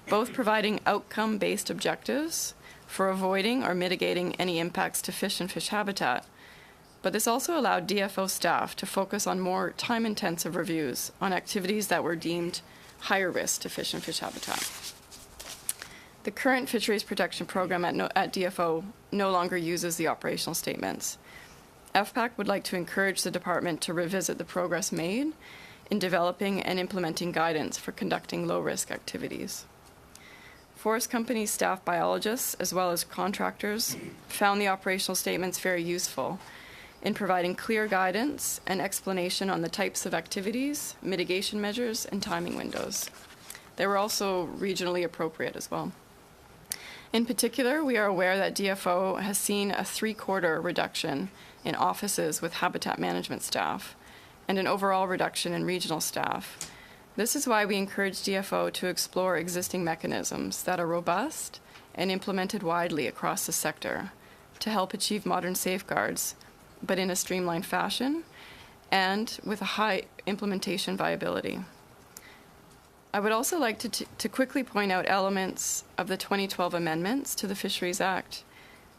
both providing outcome-based objectives for avoiding or mitigating any impacts to fish and fish habitat. But this also allowed DFO staff to focus on more time-intensive reviews on activities that were deemed higher risk to fish and fish habitat. The current Fisheries Protection Program at DFO no longer uses the operational statements. FPAC would like to encourage the department to revisit the progress made in developing and implementing guidance for conducting low-risk activities. Forest company staff biologists, as well as contractors, found the operational statements very useful in providing clear guidance and explanation on the types of activities, mitigation measures, and timing windows. They were also regionally appropriate as well. In particular, we are aware that DFO has seen a 3/4 reduction in offices with habitat management staff and an overall reduction in regional staff, This is why we encourage DFO to explore existing mechanisms that are robust and implemented widely across the sector to help achieve modern safeguards, but in a streamlined fashion and with a high implementation viability. I would also like to quickly point out elements of the 2012 amendments to the Fisheries Act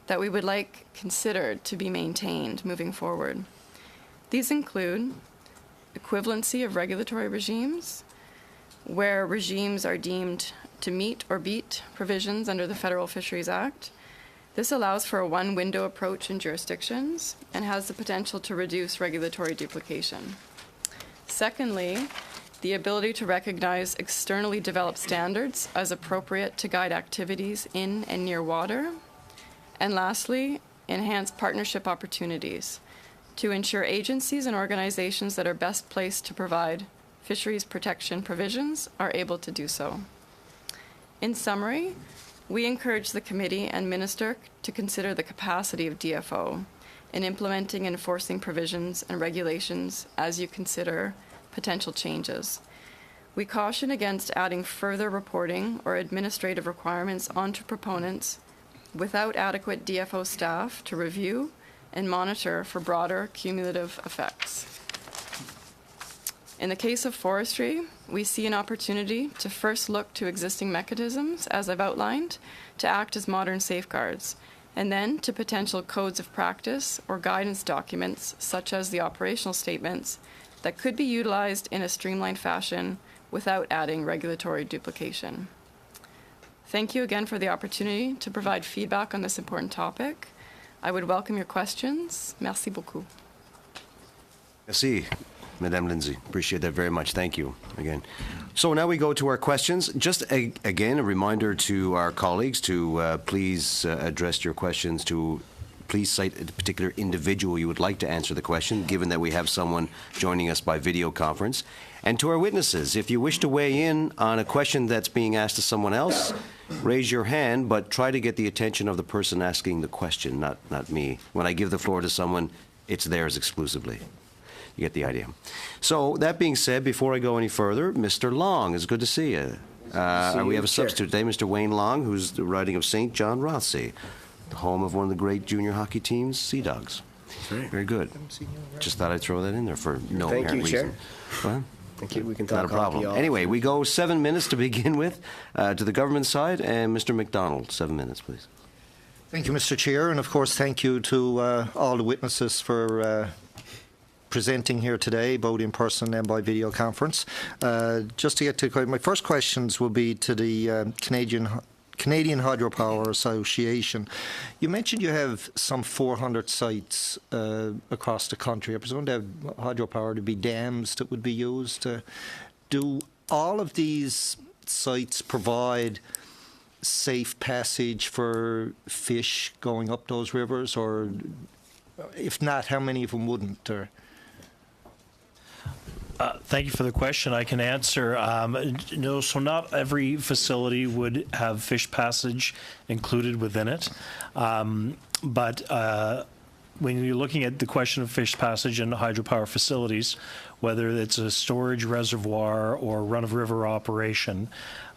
that we would like considered to be maintained moving forward. These include equivalency of regulatory regimes, where regimes are deemed to meet or beat provisions under the Federal Fisheries Act. This allows for a one-window approach in jurisdictions and has the potential to reduce regulatory duplication. Secondly, the ability to recognize externally developed standards as appropriate to guide activities in and near water. And lastly, enhance partnership opportunities to ensure agencies and organizations that are best placed to provide fisheries protection provisions are able to do so. In summary, we encourage the committee and minister to consider the capacity of DFO in implementing and enforcing provisions and regulations as you consider potential changes. We caution against adding further reporting or administrative requirements onto proponents without adequate DFO staff to review and monitor for broader cumulative effects. In the case of forestry, we see an opportunity to first look to existing mechanisms, as I've outlined, to act as modern safeguards, and then to potential codes of practice or guidance documents, such as the operational statements, that could be utilized in a streamlined fashion without adding regulatory duplication. Thank you again for the opportunity to provide feedback on this important topic. I would welcome your questions. Merci beaucoup. Merci, Madame Lindsay. Appreciate that very much. Thank you again. So now we go to our questions. Just again, a reminder to our colleagues to please address your questions to please cite a particular individual you would like to answer the question, given that we have someone joining us by video conference. And to our witnesses, if you wish to weigh in on a question that's being asked to someone else, raise your hand, but try to get the attention of the person asking the question, not me. When I give the floor to someone, it's theirs exclusively. You get the idea. So that being said, before I go any further, Mr. Long, it's good to see you. We have a substitute today, Mr. Wayne Long, who's the riding of St. John Rothsay, the home of one of the great junior hockey teams, Sea Dogs. Very good. Just thought I'd throw that in there for no apparent reason. Well, thank you. We can talk not a problem. Anyway, we go 7 minutes to begin with to the government side, and Mr. McDonald, 7 minutes, please. Thank you, Mr. Chair, and of course thank you to all the witnesses for presenting here today, both in person and by video conference. Just to get to my first questions will be to the Canadian Hydropower Association. You mentioned you have some 400 sites across the country. I presume they have hydropower to be dams that would be used. Do all of these sites provide safe passage for fish going up those rivers, or if not, how many of them wouldn't? Thank you for the question. I can answer. No, so not every facility would have fish passage included within it. But when you're looking at the question of fish passage in hydropower facilities, whether it's a storage reservoir or run-of-river operation,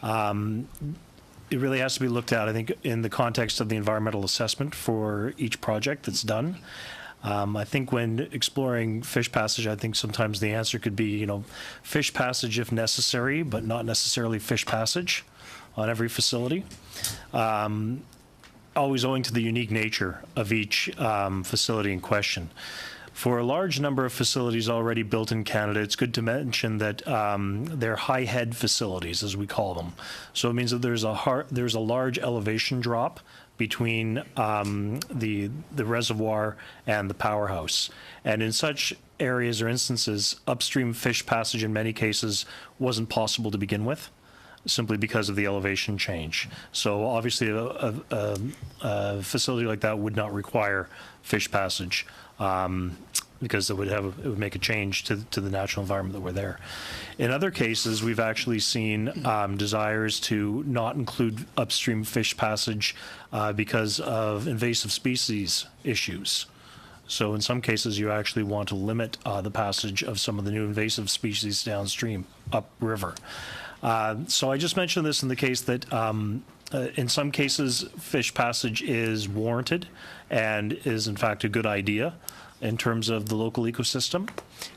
it really has to be looked at, I think, in the context of the environmental assessment for each project that's done. I think when exploring fish passage, I think sometimes the answer could be, fish passage if necessary, but not necessarily fish passage on every facility. Always owing to the unique nature of each facility in question. For a large number of facilities already built in Canada, it's good to mention that they're high head facilities, as we call them. So it means that there's a large elevation drop between the reservoir and the powerhouse. And in such areas or instances, upstream fish passage in many cases wasn't possible to begin with, simply because of the elevation change. So obviously a facility like that would not require fish passage because it would make a change to the natural environment that we're there. In other cases, we've actually seen desires to not include upstream fish passage because of invasive species issues. So in some cases, you actually want to limit the passage of some of the new invasive species downstream, upriver. So I just mentioned this in the case that in some cases, fish passage is warranted and is in fact a good idea in terms of the local ecosystem.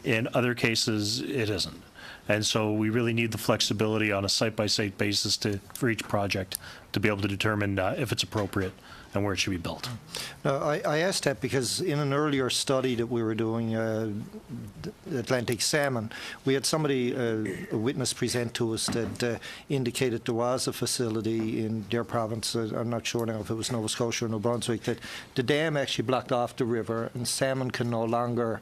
In other cases, it isn't. And so we really need the flexibility on a site-by-site basis for each project to be able to determine if it's appropriate and where it should be built. Now, I asked that because in an earlier study that we were doing, Atlantic salmon, we had somebody, a witness present to us that indicated there was a facility in their province, I'm not sure now if it was Nova Scotia or New Brunswick, that the dam actually blocked off the river and salmon can no longer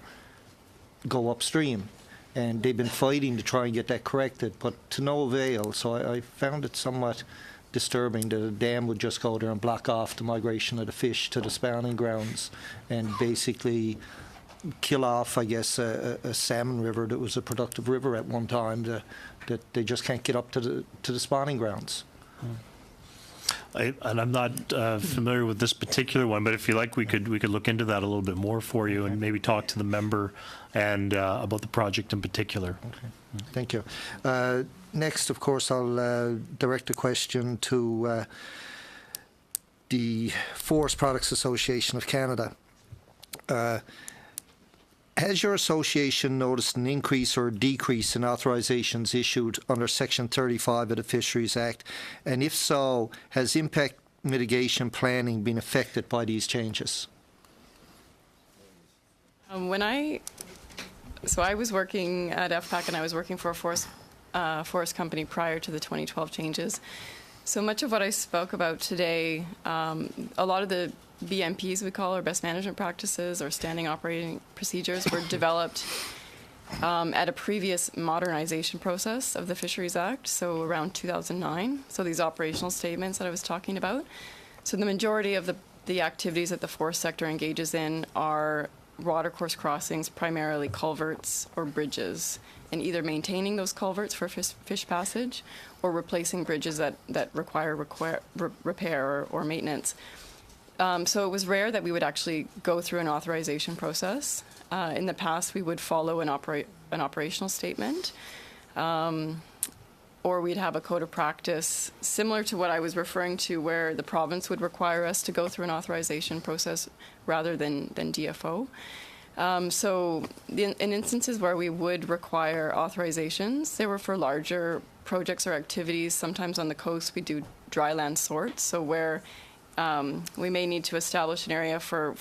go upstream. And they've been fighting to try and get that corrected, but to no avail. So I found it somewhat disturbing that a dam would just go there and block off the migration of the fish to the spawning grounds and basically kill off, I guess, a salmon river that was a productive river at one time that they just can't get up to the spawning grounds. And I'm not familiar with this particular one, but if you like, we could look into that a little bit more for you and maybe talk to the member and about the project in particular. Okay. Thank you. Next, of course, I'll direct a question to the Forest Products Association of Canada. Has your association noticed an increase or decrease in authorizations issued under Section 35 of the Fisheries Act? And if so, has impact mitigation planning been affected by these changes? So I was working at FPAC and I was working for a forest company prior to the 2012 changes. So much of what I spoke about today, a lot of the BMPs we call, or best management practices, or standing operating procedures, were developed at a previous modernization process of the Fisheries Act, so around 2009. So these operational statements that I was talking about. So the majority of the activities that the forest sector engages in are watercourse crossings, primarily culverts or bridges, and either maintaining those culverts for fish passage or replacing bridges that require repair or maintenance. So it was rare that we would actually go through an authorization process. In the past, we would follow an operational statement, or we'd have a code of practice similar to what I was referring to, where the province would require us to go through an authorization process rather than DFO. So in instances where we would require authorizations, they were for larger projects or activities. Sometimes on the coast, we do dry land sorts, so where we may need to establish an area for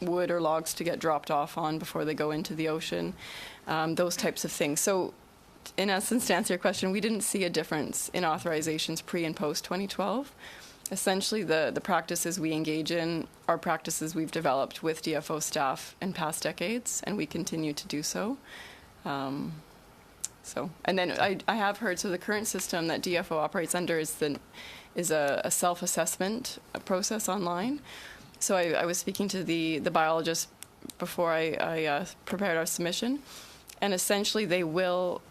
wood or logs to get dropped off on before they go into the ocean, those types of things. So in essence, to answer your question, we didn't see a difference in authorizations pre and post 2012. Essentially, the practices we engage in are practices we've developed with DFO staff in past decades, and we continue to do so. And then I have heard, so the current system that DFO operates under is a self-assessment process online. So I was speaking to the biologist before I prepared our submission, and essentially they will,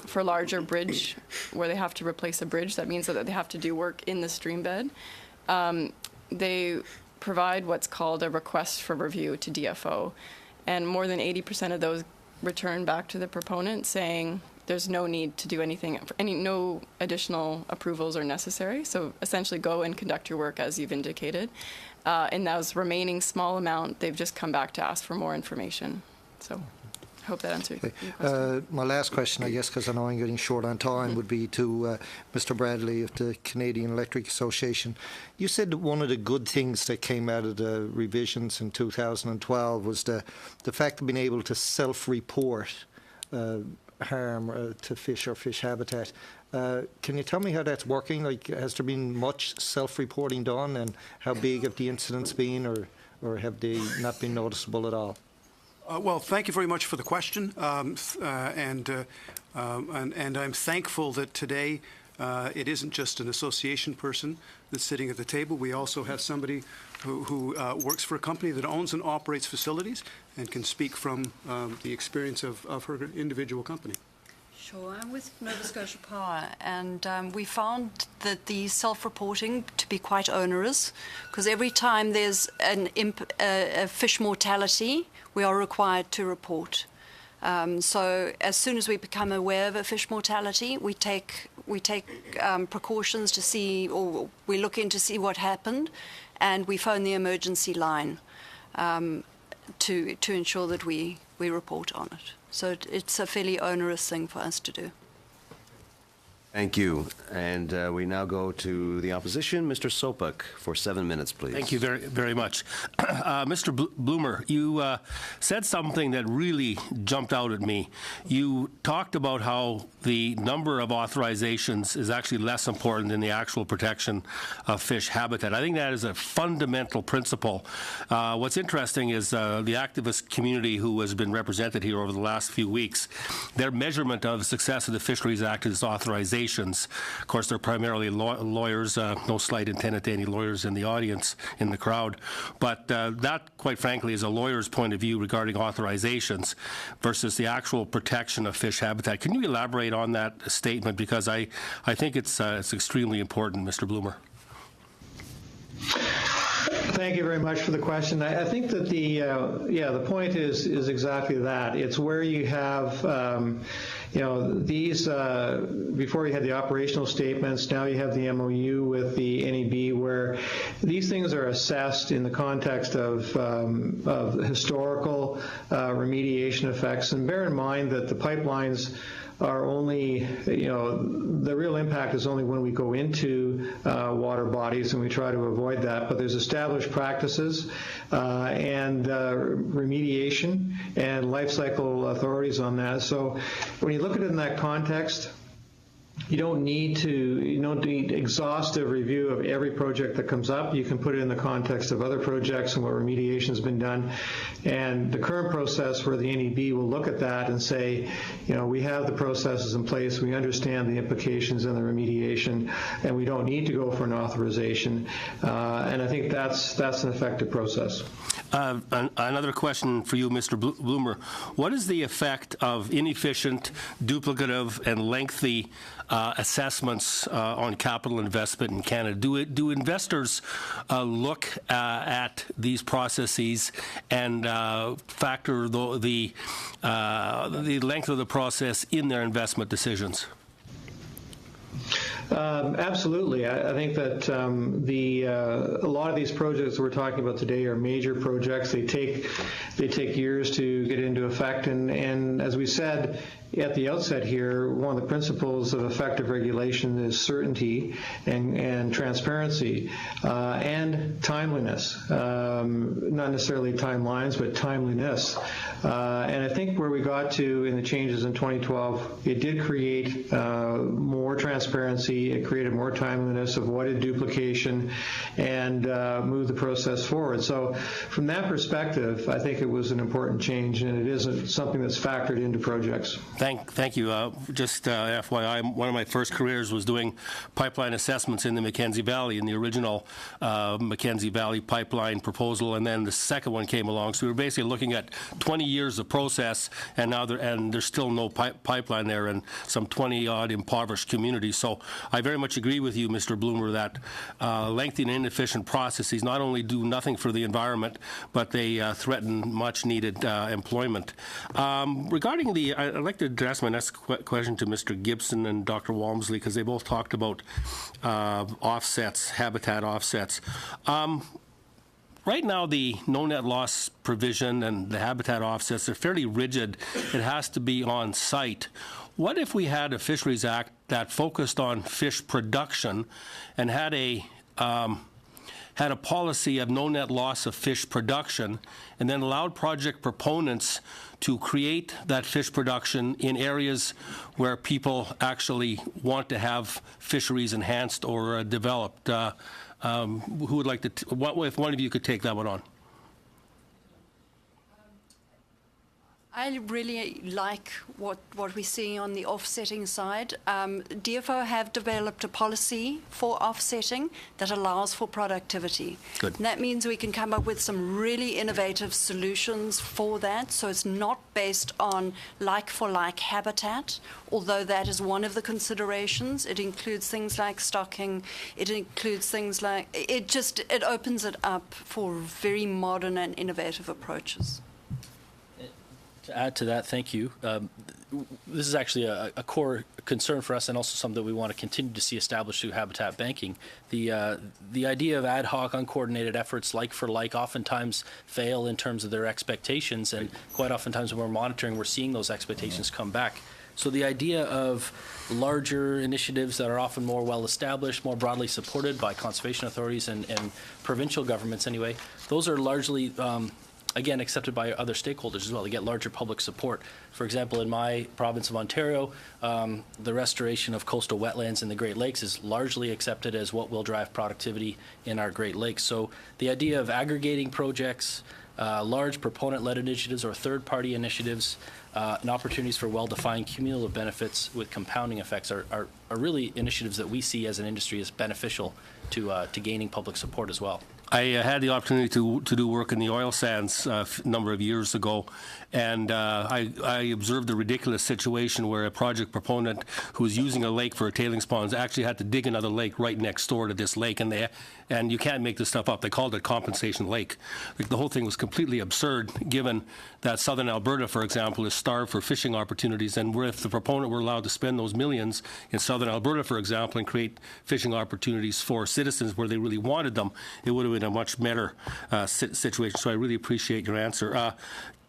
for larger bridge, where they have to replace a bridge, that means that they have to do work in the stream bed, they provide what's called a request for review to DFO, and more than 80% of those return back to the proponent saying there's no need to do anything, no additional approvals are necessary. So essentially go and conduct your work as you've indicated. In those remaining small amount, they've just come back to ask for more information. So I hope that answered your question. My last question, I guess, because I know I'm getting short on time, would be to Mr. Bradley of the Canadian Electric Association. You said that one of the good things that came out of the revisions in 2012 was the fact of being able to self-report harm to fish or fish habitat. Can you tell me how that's working? Like, has there been much self-reporting done, and how big have the incidents been, or have they not been noticeable at all? Well, thank you very much for the question, and I'm thankful that today it isn't just an association person that's sitting at the table. We also have somebody who works for a company that owns and operates facilities and can speak from the experience of her individual company. Sure, I'm with Nova Scotia Power, and we found that the self-reporting to be quite onerous, because every time there's a fish mortality, we are required to report. So as soon as we become aware of a fish mortality, we take precautions to see, or we look in to see what happened, and we phone the emergency line to ensure that we report on it. So it's a fairly onerous thing for us to do. Thank you. And we now go to the opposition. Mr. Sopak, for 7 minutes, please. Thank you very, very much. Mr. Bloomer, you said something that really jumped out at me. You talked about how the number of authorizations is actually less important than the actual protection of fish habitat. I think that is a fundamental principle. What's interesting is the activist community who has been represented here over the last few weeks, their measurement of the success of the Fisheries Act is authorization. Of course, they're primarily lawyers, no slight intended to any lawyers in the audience, in the crowd. But that, quite frankly, is a lawyer's point of view regarding authorizations versus the actual protection of fish habitat. Can you elaborate on that statement? Because I think it's extremely important, Mr. Bloomer. Thank you very much for the question. I think that the point is exactly that. It's where you have, these, before you had the operational statements, now you have the MOU with the NEB, where these things are assessed in the context of historical remediation effects. And bear in mind that the pipelines are only, the real impact is only when we go into water bodies, and we try to avoid that. But there's established practices and remediation and life cycle authorities on that. So when you look at it in that context, you don't need exhaustive review of every project that comes up. You can put it in the context of other projects and where remediation has been done. And the current process where the NEB will look at that and say, we have the processes in place, we understand the implications and the remediation, and we don't need to go for an authorization. And I think that's an effective process. Another question for you, Mr. Bloomer. What is the effect of inefficient, duplicative, and lengthy assessments on capital investment in Canada? Do investors look at these processes and factor the length of the process in their investment decisions? Absolutely. I think that a lot of these projects we're talking about today are major projects. They take years to get into effect, and as we said at the outset here, one of the principles of effective regulation is certainty and transparency and timeliness. Not necessarily timelines, but timeliness. And I think where we got to in the changes in 2012, it did create more transparency. It created more timeliness, avoided duplication, and moved the process forward. So from that perspective, I think it was an important change, and it is something that's factored into projects. Thank you. Just FYI, one of my first careers was doing pipeline assessments in the Mackenzie Valley, in the original Mackenzie Valley pipeline proposal, and then the second one came along. So we were basically looking at 20 years of process, and now there's still no pipeline there, and some 20-odd impoverished communities. So I very much agree with you, Mr. Bloomer, that lengthy and inefficient processes not only do nothing for the environment, but they threaten much-needed employment. Regarding I'd like to address my next question to Mr. Gibson and Dr. Walmsley, because they both talked about offsets, habitat offsets. Right now, the no net loss provision and the habitat offsets are fairly rigid. It has to be on site. What if we had a Fisheries Act that focused on fish production and had a policy of no net loss of fish production, and then allowed project proponents to create that fish production in areas where people actually want to have fisheries enhanced or developed? Who would like to, if one of you could take that one on? I really like what we're seeing on the offsetting side. DFO have developed a policy for offsetting that allows for productivity. Good. And that means we can come up with some really innovative solutions for that. So it's not based on like-for-like habitat, although that is one of the considerations. It includes things like stocking. It includes things like, it opens it up for very modern and innovative approaches. To add to that, thank you. This is actually a core concern for us and also something that we want to continue to see established through habitat banking. The idea of ad hoc, uncoordinated efforts like for like oftentimes fail in terms of their expectations, and quite oftentimes when we're monitoring, we're seeing those expectations come back. So the idea of larger initiatives that are often more well-established, more broadly supported by conservation authorities and provincial governments anyway, those are largely again, accepted by other stakeholders as well. They get larger public support. For example, in my province of Ontario, the restoration of coastal wetlands in the Great Lakes is largely accepted as what will drive productivity in our Great Lakes. So the idea of aggregating projects, large proponent-led initiatives or third-party initiatives, and opportunities for well-defined cumulative benefits with compounding effects are really initiatives that we see as an industry as beneficial to gaining public support as well. I had the opportunity to do work in the oil sands a number of years ago, and I observed a ridiculous situation where a project proponent who was using a lake for a tailings ponds actually had to dig another lake right next door to this lake, and you can't make this stuff up. They called it Compensation Lake. Like, the whole thing was completely absurd, given that southern Alberta, for example, is starved for fishing opportunities, and if the proponent were allowed to spend those millions in southern Alberta, for example, and create fishing opportunities for citizens where they really wanted them, it would have been a much better situation. So I really appreciate your answer.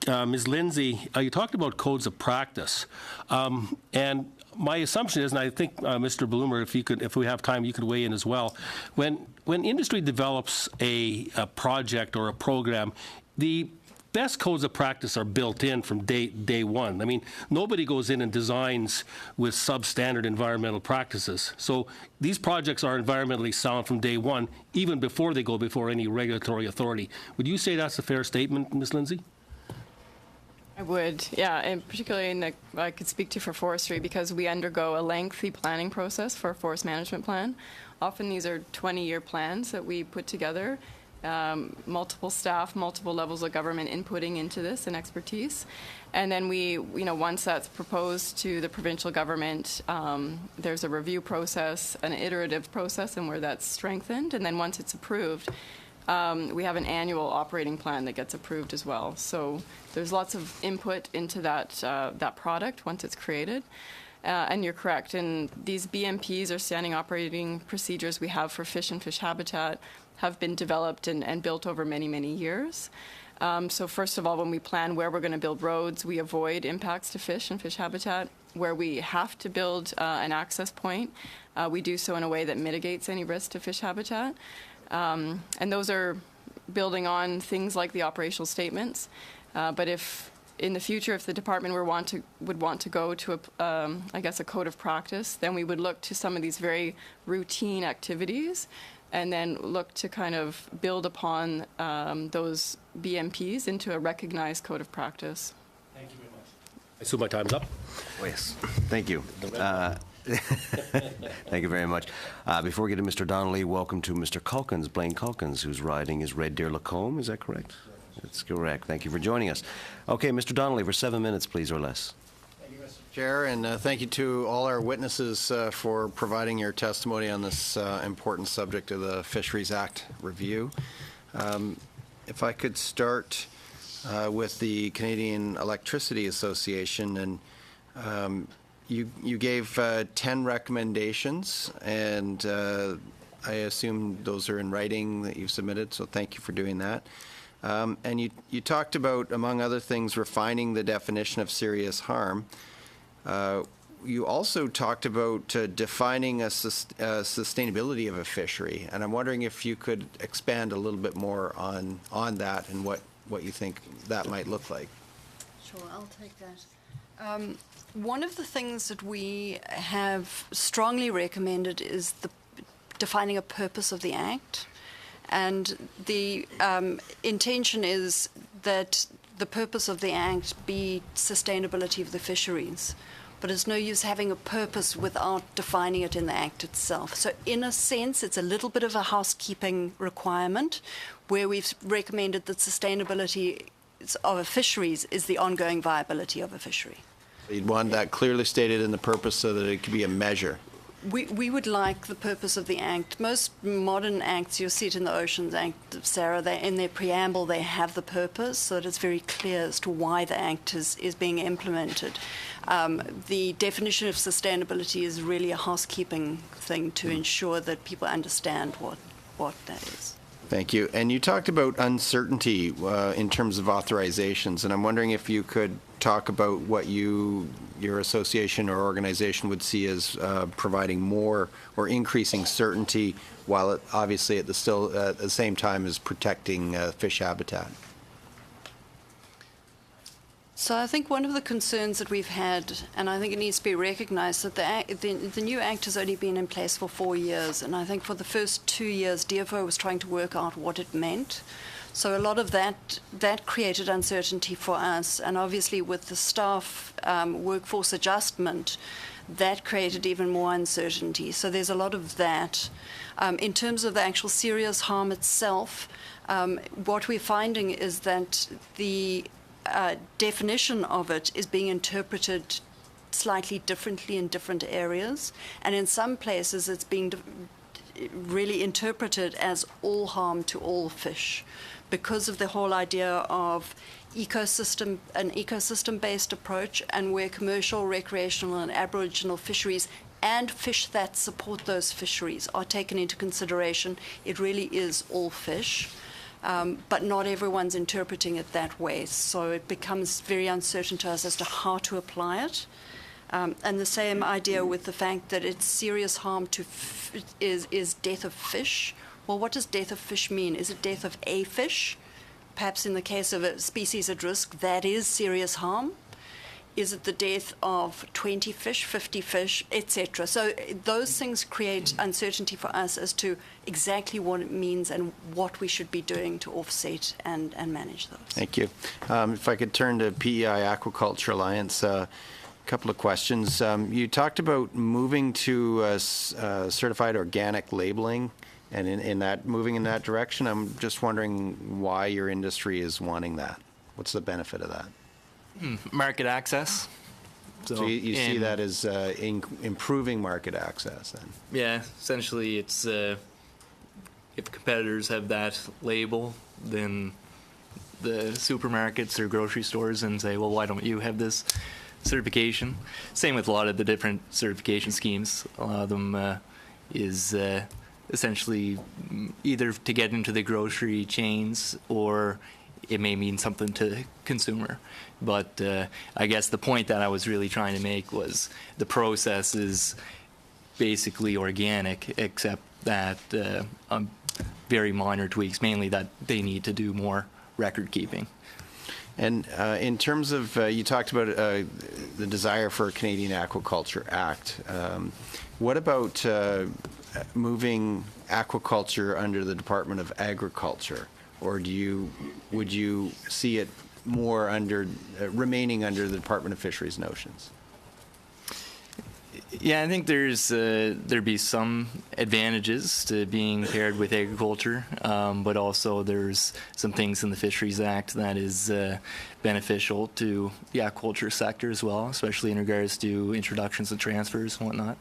Ms. Lindsay, you talked about codes of practice, and my assumption is, and I think Mr. Bloomer, if we have time, you could weigh in as well. When industry develops a project or a program, the best codes of practice are built in from day one. I mean, nobody goes in and designs with substandard environmental practices. So these projects are environmentally sound from day one, even before they go before any regulatory authority. Would you say that's a fair statement, Ms. Lindsay? I would, yeah, and particularly I could speak to for forestry because we undergo a lengthy planning process for a forest management plan. Often these are 20-year plans that we put together. Multiple staff, multiple levels of government inputting into this and expertise. And then once that's proposed to the provincial government, there's a review process, an iterative process, and where that's strengthened. And then once it's approved, we have an annual operating plan that gets approved as well. So there's lots of input into that product once it's created. And you're correct. And these BMPs, or standing operating procedures we have for fish and fish habitat, have been developed and built over many, many years. So first of all, when we plan where we're going to build roads, we avoid impacts to fish and fish habitat. Where we have to build an access point, we do so in a way that mitigates any risk to fish habitat. And those are building on things like the operational statements. But if in the future, if the department would want to go to a code of practice, then we would look to some of these very routine activities and then look to kind of build upon those BMPs into a recognized code of practice. Thank you very much. I assume my time's up. Oh, yes. Thank you. Thank you very much. Before we get to Mr. Donnelly, welcome to Mr. Calkins, Blaine Calkins, who's riding his Red Deer Lacombe. Is that correct? That's correct. Thank you for joining us. Okay, Mr. Donnelly, for 7 minutes, please, or less. Chair, and thank you to all our witnesses for providing your testimony on this important subject of the Fisheries Act review. If I could start with the Canadian Electricity Association, and you gave 10 recommendations, and I assume those are in writing that you've submitted, so thank you for doing that. And you talked about, among other things, refining the definition of serious harm. You also talked about defining a sustainability of a fishery, and I'm wondering if you could expand a little bit more on that and what you think that might look like. Sure, I'll take that. One of the things that we have strongly recommended is defining a purpose of the Act. And the intention is that the purpose of the Act be sustainability of the fisheries. But it's no use having a purpose without defining it in the Act itself. So in a sense, it's a little bit of a housekeeping requirement where we've recommended that sustainability of a fisheries is the ongoing viability of a fishery. You'd want that clearly stated in the purpose so that it could be a measure. We would like the purpose of the Act. Most modern acts, you'll see it in the Oceans Act, Sarah, in their preamble they have the purpose, so that it's very clear as to why the Act is being implemented. The definition of sustainability is really a housekeeping thing to ensure that people understand what that is. Thank you. And you talked about uncertainty in terms of authorizations, and I'm wondering if you could talk about what your association or organization would see as providing more or increasing certainty, while it obviously at the same time as protecting fish habitat. So I think one of the concerns that we've had, and I think it needs to be recognized, that the new Act has only been in place for 4 years, and I think for the first 2 years, DFO was trying to work out what it meant. So a lot of that created uncertainty for us, and obviously with the staff workforce adjustment, that created even more uncertainty. So there's a lot of that. In terms of the actual serious harm itself, what we're finding is that the definition of it is being interpreted slightly differently in different areas, and in some places it's being really interpreted as all harm to all fish, because of the whole idea of an ecosystem-based approach, and where commercial, recreational, and aboriginal fisheries and fish that support those fisheries are taken into consideration. It really is all fish. But not everyone's interpreting it that way, so it becomes very uncertain to us as to how to apply it. And the same idea with the fact that it's serious harm to is death of fish. Well, what does death of fish mean? Is it death of a fish? Perhaps in the case of a species at risk, that is serious harm. Is it the death of 20 fish, 50 fish, etc.? So those things create uncertainty for us as to exactly what it means and what we should be doing to offset and manage those. Thank you. If I could turn to PEI Aquaculture Alliance, a couple of questions. You talked about moving to certified organic labeling, and moving in that direction. I'm just wondering why your industry is wanting that. What's the benefit of that? Market access. So you see that as improving market access then? Yeah, essentially it's if competitors have that label, then the supermarkets or grocery stores and say, well, why don't you have this certification? Same with a lot of the different certification schemes. A lot of them is essentially either to get into the grocery chains, or it may mean something to the consumer. But I guess the point that I was really trying to make was the process is basically organic, except that very minor tweaks, mainly that they need to do more record keeping. And in terms of, you talked about the desire for a Canadian Aquaculture Act. What about moving aquaculture under the Department of Agriculture? Or would you see it more remaining under the Department of Fisheries and Oceans? Yeah, I think there'd be some advantages to being paired with agriculture, but also there's some things in the Fisheries Act that is beneficial to the aquaculture sector as well, especially in regards to introductions and transfers and whatnot.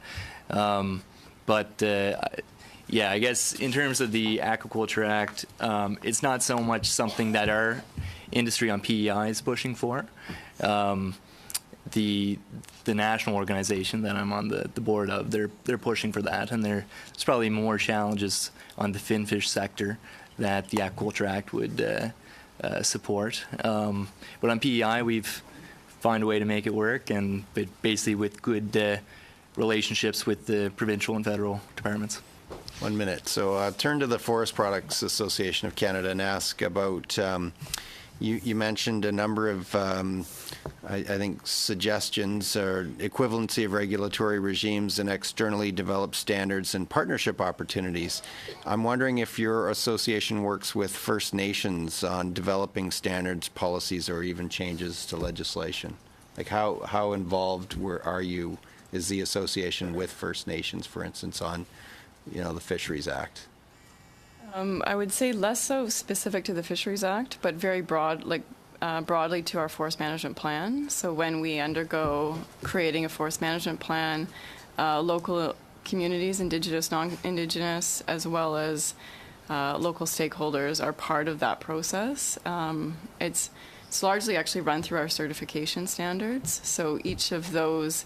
Yeah, I guess in terms of the Aquaculture Act, it's not so much something that our industry on PEI is pushing for. The national organization that I'm on the board of, they're pushing for that, and there's probably more challenges on the finfish sector that the Aquaculture Act would support. But on PEI, we've found a way to make it work, and basically with good relationships with the provincial and federal departments. 1 minute. So I'll turn to the Forest Products Association of Canada and ask about You mentioned a number of, I think, suggestions or equivalency of regulatory regimes and externally developed standards and partnership opportunities. I'm wondering if your association works with First Nations on developing standards, policies, or even changes to legislation. Like how involved is the association with First Nations, for instance, on, the Fisheries Act? I would say less so specific to the Fisheries Act, but very broad, broadly to our forest management plan. So when we undergo creating a forest management plan, local communities, Indigenous, non-Indigenous, as well as local stakeholders are part of that process. It's largely actually run through our certification standards. So each of those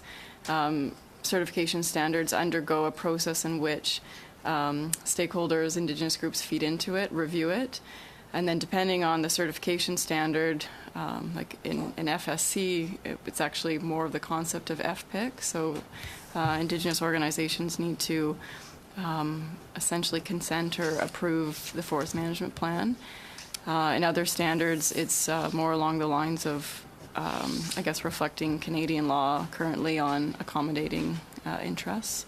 certification standards undergo a process in which stakeholders, Indigenous groups feed into it, review it, and then depending on the certification standard, like in FSC, it's actually more of the concept of FPIC. So Indigenous organizations need to essentially consent or approve the forest management plan. In other standards, it's more along the lines of, I guess, reflecting Canadian law currently on accommodating interests.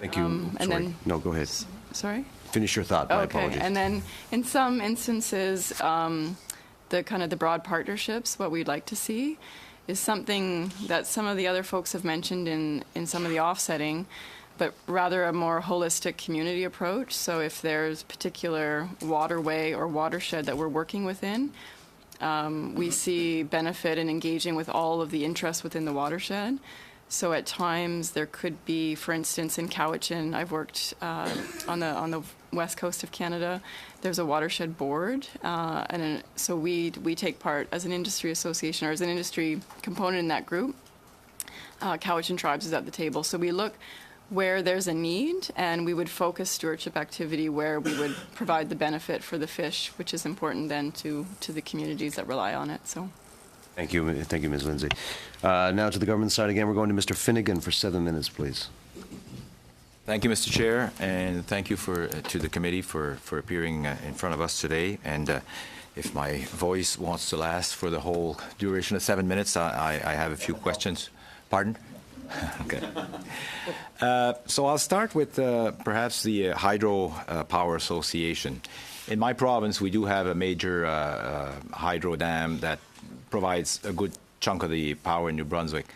Thank you. No, go ahead. Sorry? Finish your thought. My apologies. And then in some instances, the broad partnerships, what we'd like to see, is something that some of the other folks have mentioned in some of the offsetting, but rather a more holistic community approach. So if there's particular waterway or watershed that we're working within, we see benefit in engaging with all of the interests within the watershed. So at times there could be, for instance, in Cowichan, I've worked on the west coast of Canada. There's a watershed board, so we take part as an industry association or as an industry component in that group. Cowichan Tribes is at the table, so we look where there's a need, and we would focus stewardship activity where we would provide the benefit for the fish, which is important then to the communities that rely on it. So. Thank you, Ms. Lindsay. Now to the government side again. We're going to Mr. Finnegan for 7 minutes, please. Thank you, Mr. Chair, and thank you to the committee for appearing in front of us today. And if my voice wants to last for the whole duration of 7 minutes, I have a few questions. Pardon? Okay. So I'll start with perhaps the Hydro Power Association. In my province, we do have a major hydro dam that provides a good chunk of the power in New Brunswick,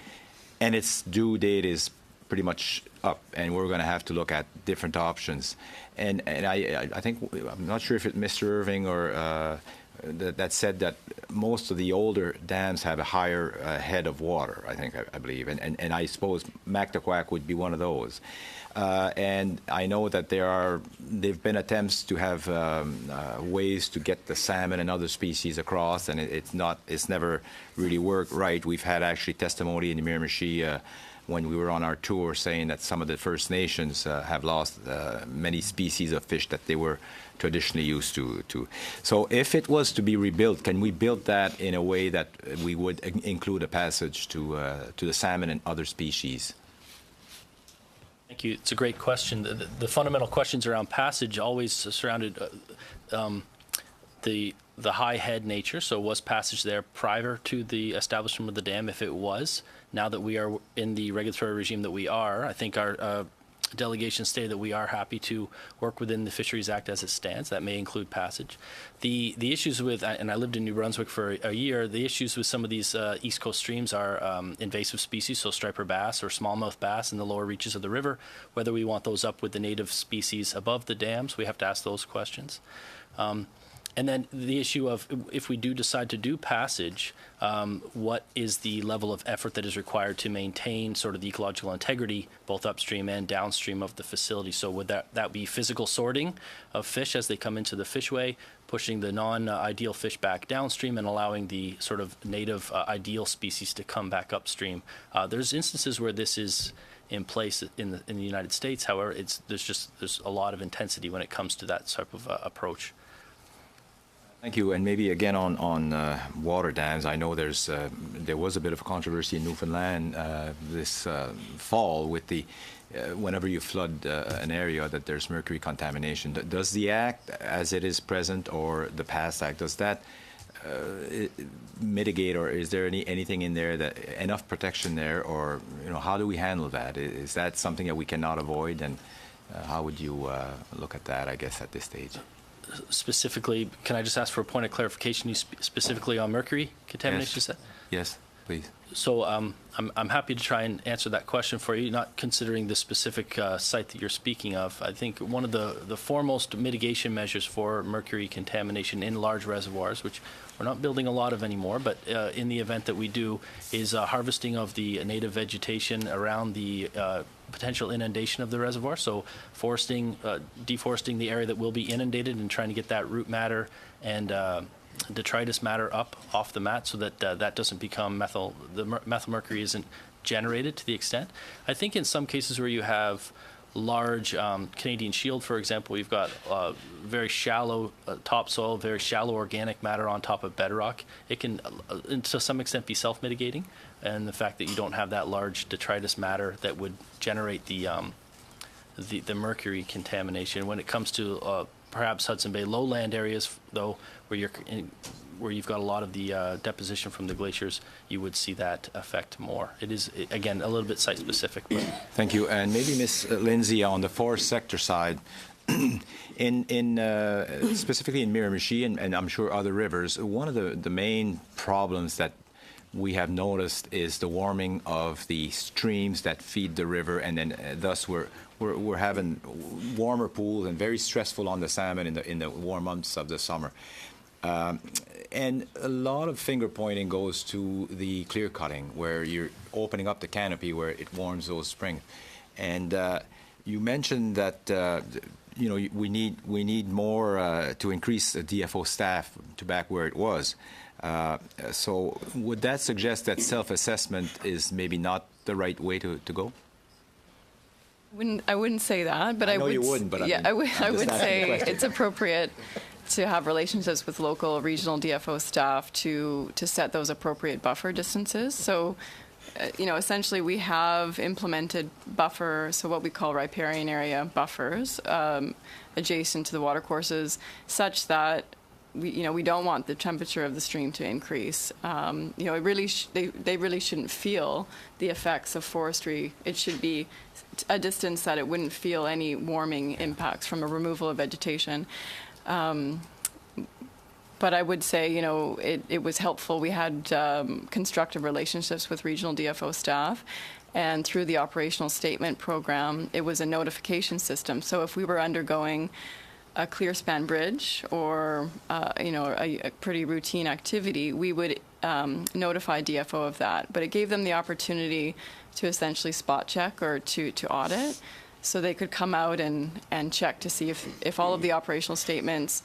and its due date is pretty much up, and we're going to have to look at different options. And I think, I'm not sure if it's Mr. Irving or that said that most of the older dams have a higher head of water, I believe, and I suppose Mactaquac would be one of those. And I know that there've been attempts to have ways to get the salmon and other species across, and it's never really worked right. We've had actually testimony in the Miramichi when we were on our tour saying that some of the First Nations have lost many species of fish that they were traditionally used to. So if it was to be rebuilt, can we build that in a way that we would include a passage to the salmon and other species? Thank you. It's a great question. The fundamental questions around passage always surrounded the high head nature. So was passage there prior to the establishment of the dam? If it was, now that we are in the regulatory regime that we are, I think our delegation stated that we are happy to work within the Fisheries Act as it stands. That may include passage. The issues with, and I lived in New Brunswick for a year, the issues with some of these East Coast streams are invasive species, so striper bass or smallmouth bass in the lower reaches of the river. Whether we want those up with the native species above the dams, we have to ask those questions. And then the issue of if we do decide to do passage, what is the level of effort that is required to maintain sort of the ecological integrity both upstream and downstream of the facility? So would that be physical sorting of fish as they come into the fishway, pushing the non-ideal fish back downstream and allowing the sort of native ideal species to come back upstream? There's instances where this is in place in the United States. However, there's a lot of intensity when it comes to that type of approach. Thank you. And maybe again on water dams, I know there was a bit of a controversy in Newfoundland this fall with the whenever you flood an area that there's mercury contamination. Does the Act, as it is present, or the past Act, does that mitigate, or is there anything in there that enough protection there, or how do we handle that? Is that something that we cannot avoid, and how would you look at that? I guess at this stage. Specifically, can I just ask for a point of clarification? You specifically on mercury contamination? Yes. Yes, please. So I'm happy to try and answer that question for you, not considering the specific site that you're speaking of. I think one of the foremost mitigation measures for mercury contamination in large reservoirs, which we're not building a lot of anymore, but in the event that we do, is harvesting of the native vegetation around the potential inundation of the reservoir. So foresting, deforesting the area that will be inundated and trying to get that root matter and detritus matter up off the mat so that that doesn't become methyl mercury isn't generated to the extent. I think in some cases where you have large Canadian Shield, for example, we've got very shallow topsoil, very shallow organic matter on top of bedrock. It can, to some extent, be self-mitigating, and the fact that you don't have that large detritus matter that would generate the mercury contamination. When it comes to perhaps Hudson Bay lowland areas, though, where you've got a lot of the deposition from the glaciers, you would see that effect more. It is, again, a little bit site-specific. Thank you. And maybe Ms. Lindsay, on the forest sector side, specifically in Miramichi and I'm sure other rivers, one of the main problems that we have noticed is the warming of the streams that feed the river, and then thus we're having warmer pools and very stressful on the salmon in the warm months of the summer. And a lot of finger pointing goes to the clear cutting, where you're opening up the canopy where it warms those springs. And you mentioned that we need more to increase the DFO staff to back where it was. So would that suggest that self-assessment is maybe not the right way to go? I wouldn't say that, but I know you wouldn't, but I would say it's appropriate to have relationships with local regional DFO staff to set those appropriate buffer distances. So, essentially we have implemented buffer, so what we call riparian area buffers, adjacent to the watercourses, such that we don't want the temperature of the stream to increase. It really they really shouldn't feel the effects of forestry. It should be a distance that it wouldn't feel any warming impacts from a removal of vegetation. But I would say, it was helpful. We had constructive relationships with regional DFO staff, and through the operational statement program, it was a notification system. So if we were undergoing a clear span bridge or a pretty routine activity, we would notify DFO of that. But it gave them the opportunity to essentially spot check or to audit, so they could come out and check to see if all of the operational statements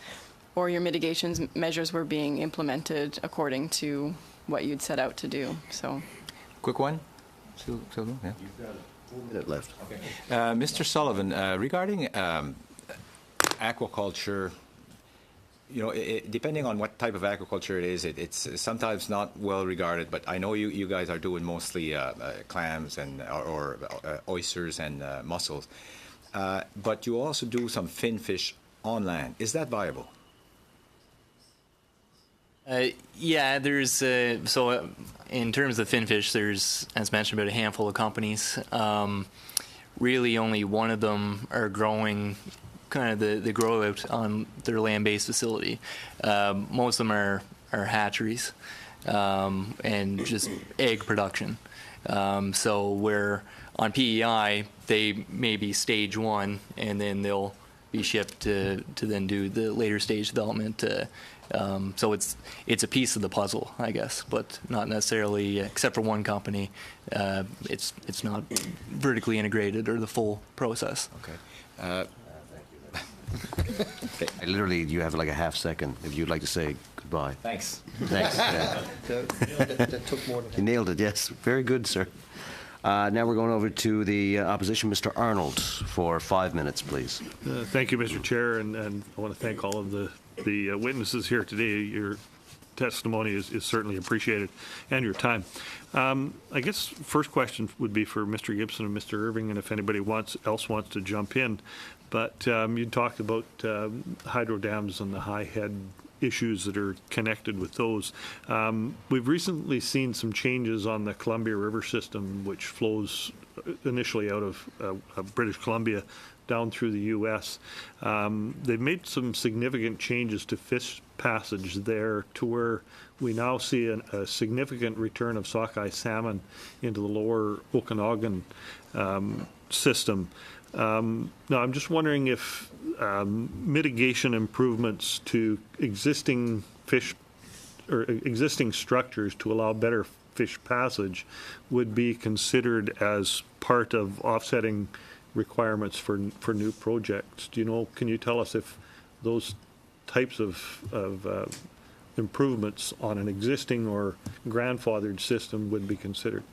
or your mitigation measures were being implemented according to what you'd set out to do. So, quick one. Yeah. You've got a 4-minute left. Okay. Mr. Sullivan, regarding aquaculture, depending on what type of aquaculture it is, it's sometimes not well regarded. But I know you guys are doing mostly clams and or oysters and mussels, but you also do some finfish on land. Is that viable? Yeah, there's so in terms of finfish, there's, as mentioned, about a handful of companies. Really, only one of them are growing kind of the grow out on their land-based facility. Most of them are hatcheries and just egg production. So where on PEI they may be stage 1, and then they'll be shipped to then do the later stage development. So it's a piece of the puzzle, I guess, but not necessarily, except for one company, it's not vertically integrated or the full process. Okay. Literally, you have like a half second if you'd like to say goodbye. Thanks. Thanks. Yeah. That took more than You nailed it, yes. Very good, sir. Now we're going over to the opposition, Mr. Arnold, for 5 minutes, please. Thank you, Mr. Chair, and I want to thank all of the witnesses here today. Your testimony is certainly appreciated, and your time. I guess first question would be for Mr. Gibson and Mr. Irving, and if anybody else wants to jump in. But you talked about hydro dams and the high head issues that are connected with those. We've recently seen some changes on the Columbia River system, which flows initially out of British Columbia down through the U.S. They've made some significant changes to fish passage there to where we now see a significant return of sockeye salmon into the lower Okanagan system. Now, I'm just wondering if mitigation improvements to existing fish or existing structures to allow better fish passage would be considered as part of offsetting requirements for new projects. Do you know, can you tell us if those types of improvements on an existing or grandfathered system would be considered?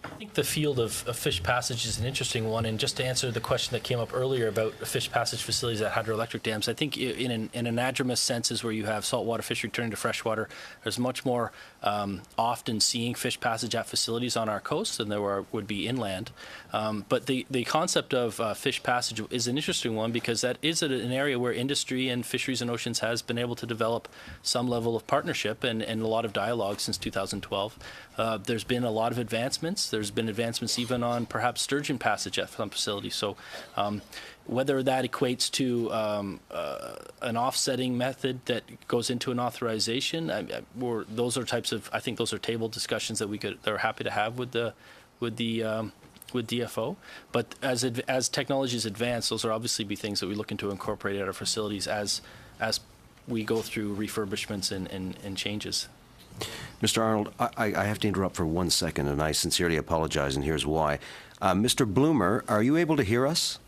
I think the field of fish passage is an interesting one, and just to answer the question that came up earlier about fish passage facilities at hydroelectric dams, I think in an anadromous senses where you have saltwater fish returning to freshwater, there's much more often seeing fish passage at facilities on our coast than there would be inland. But the concept of fish passage is an interesting one because that is an area where industry and fisheries and oceans has been able to develop some level of partnership and a lot of dialogue since 2012. There's been a lot of advancements. There's been advancements even on perhaps sturgeon passage at some facilities. So whether that equates to an offsetting method that goes into an authorization, or those are types of, I think those are table discussions that they're happy to have with DFO. But as technologies advance, those are obviously be things that we look into incorporate at our facilities as we go through refurbishments and changes. Mr. Arnold, I have to interrupt for 1 second, and I sincerely apologize, and here's why. Mr. Bloomer, are you able to hear us?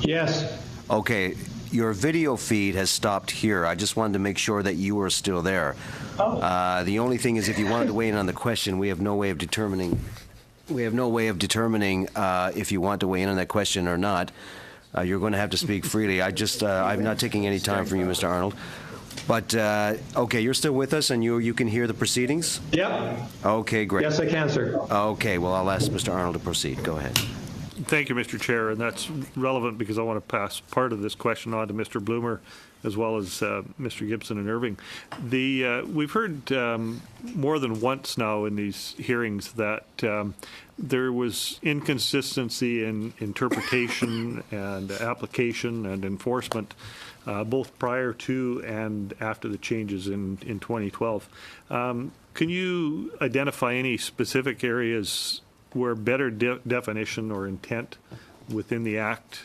Yes. Okay, your video feed has stopped here. I just wanted to make sure that you were still there. Oh. The only thing is, if you wanted to weigh in on the question, we have no way of determining. If you want to weigh in on that question or not. You're going to have to speak freely. I'm not taking any time from you, Mr. Arnold. But, okay, you're still with us, and you can hear the proceedings? Yep. Okay, great. Yes, I can, sir. Okay, well, I'll ask Mr. Arnold to proceed. Go ahead. Thank you, Mr. Chair, and that's relevant because I want to pass part of this question on to Mr. Bloomer as well as Mr. Gibson and Irving. We've heard more than once now in these hearings that there was inconsistency in interpretation and application and enforcement both prior to and after the changes in 2012. Can you identify any specific areas where better definition or intent within the Act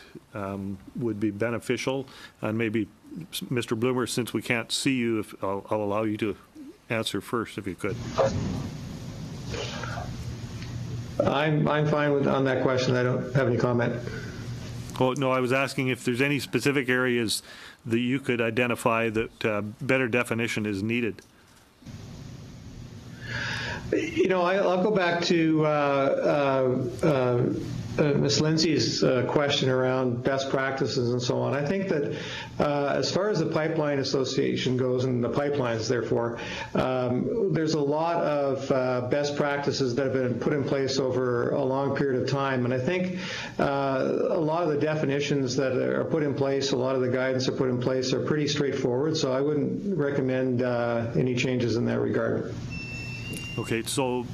would be beneficial? And maybe, Mr. Bloomer, since we can't see you, I'll allow you to answer first, if you could. I'm fine on that question. I don't have any comment. Oh, no, I was asking if there's any specific areas that you could identify that better definition is needed. You know, I'll go back to Ms. Lindsay's question around best practices and so on. I think that as far as the Pipeline Association goes, and the pipelines, therefore, there's a lot of best practices that have been put in place over a long period of time. And I think a lot of the definitions that are put in place, a lot of the guidance that are put in place are pretty straightforward. So I wouldn't recommend any changes in that regard. Okay, so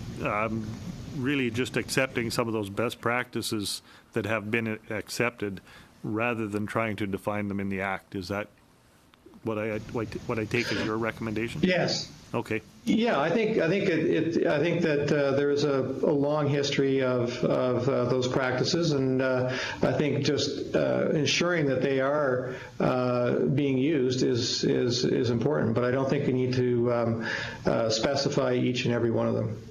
really just accepting some of those best practices that have been accepted rather than trying to define them in the Act. Is that what I take as your recommendation? Yes. Okay. Yeah, I think that there is a long history of those practices, and I think just ensuring that they are being used is important. But I don't think we need to specify each and every one of them.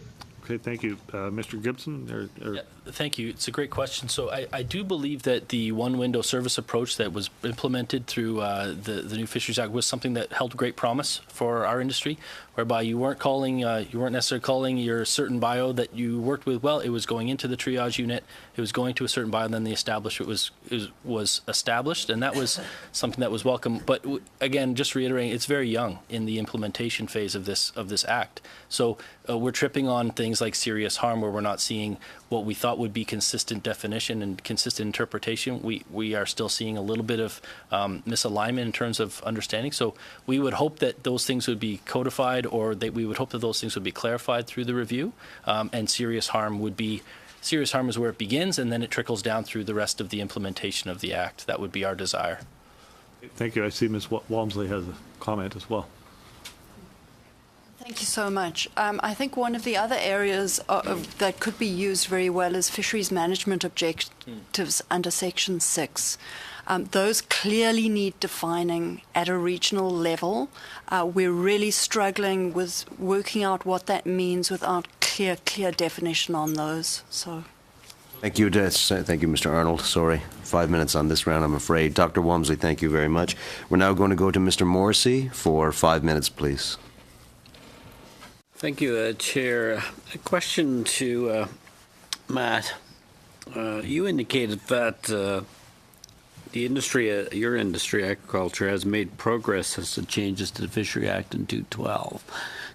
Okay, thank you. Mr. Gibson? Yeah, thank you. It's a great question. So I do believe that the one-window service approach that was implemented through the new Fisheries Act was something that held great promise for our industry, whereby you weren't necessarily calling your certain bio that you worked with well. It was going into the triage unit. It was going to a certain bio, and then the establishment was established, and that was something that was welcome. But again, just reiterating, it's very young in the implementation phase of this act. So we're tripping on things things like serious harm, where we're not seeing what we thought would be consistent definition and consistent interpretation, we are still seeing a little bit of misalignment in terms of understanding. So we would hope that those things would be codified, or that we would hope that those things would be clarified through the review, and serious harm is where it begins, and then it trickles down through the rest of the implementation of the Act. That would be our desire. Thank you. I see Ms. Walmsley has a comment as well. Thank you so much. I think one of the other areas that could be used very well is fisheries management objectives under Section 6. Those clearly need defining at a regional level. We're really struggling with working out what that means without clear definition on those. So. Thank you, thank you, Mr. Arnold. Sorry, 5 minutes on this round, I'm afraid. Dr. Walmsley, thank you very much. We're now going to go to Mr. Morrissey for 5 minutes, please. Thank you, Chair. A question to Matt. You indicated that the industry, your industry, agriculture, has made progress since the changes to the Fishery Act in 2012.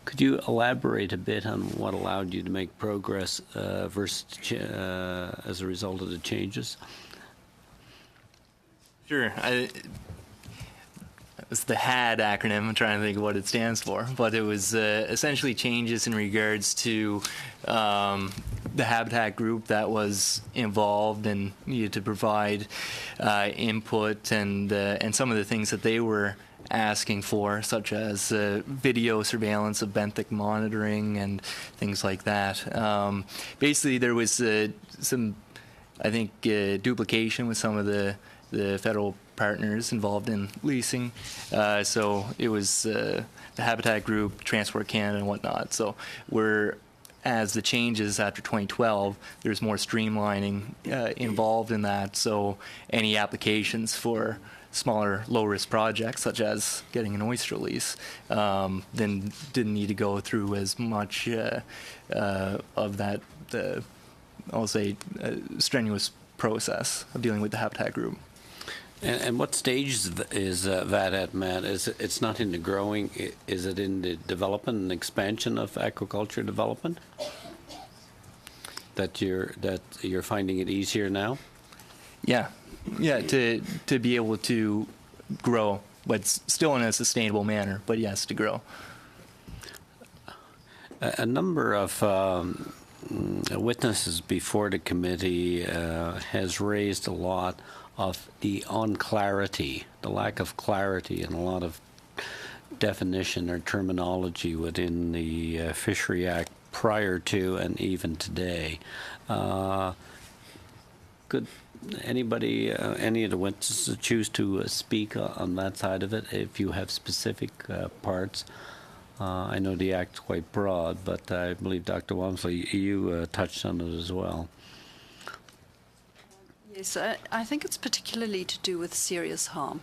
Could you elaborate a bit on what allowed you to make progress as a result of the changes? Sure. It's the HAD acronym. I'm trying to think of what it stands for, but it was essentially changes in regards to the habitat group that was involved and needed to provide input and some of the things that they were asking for, such as video surveillance of benthic monitoring and things like that. Basically, there was some, I think, duplication with some of the federal partners involved in leasing. So it was the Habitat Group, Transport Canada, and whatnot. So as the changes after 2012, there's more streamlining involved in that. So any applications for smaller, low-risk projects, such as getting an oyster lease, then didn't need to go through as much of that, I'll say, strenuous process of dealing with the Habitat Group. And what stage is that at, Matt? It's not in the growing, is it in the development and expansion of aquaculture development? That you're finding it easier now? Yeah, to be able to grow, but still in a sustainable manner, but yes, to grow. A number of witnesses before the committee has raised a lot of the unclarity, the lack of clarity and a lot of definition or terminology within the Fishery Act prior to and even today. Could anybody, any of the witnesses choose to speak on that side of it if you have specific parts? I know the Act's quite broad, but I believe Dr. Walmsley, you touched on it as well. Yes, I think it's particularly to do with serious harm.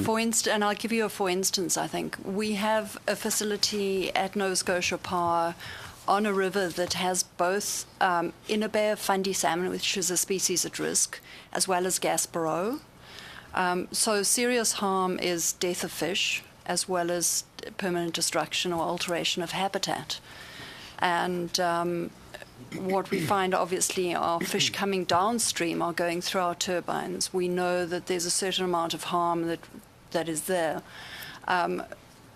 For instance, and I'll give you a for instance, I think. We have a facility at Nova Scotia Power on a river that has both inner bay of fundy salmon, which is a species at risk, as well as Gaspereau. So serious harm is death of fish, as well as permanent destruction or alteration of habitat. And what we find, obviously, are fish coming downstream are going through our turbines. We know that there's a certain amount of harm that is there.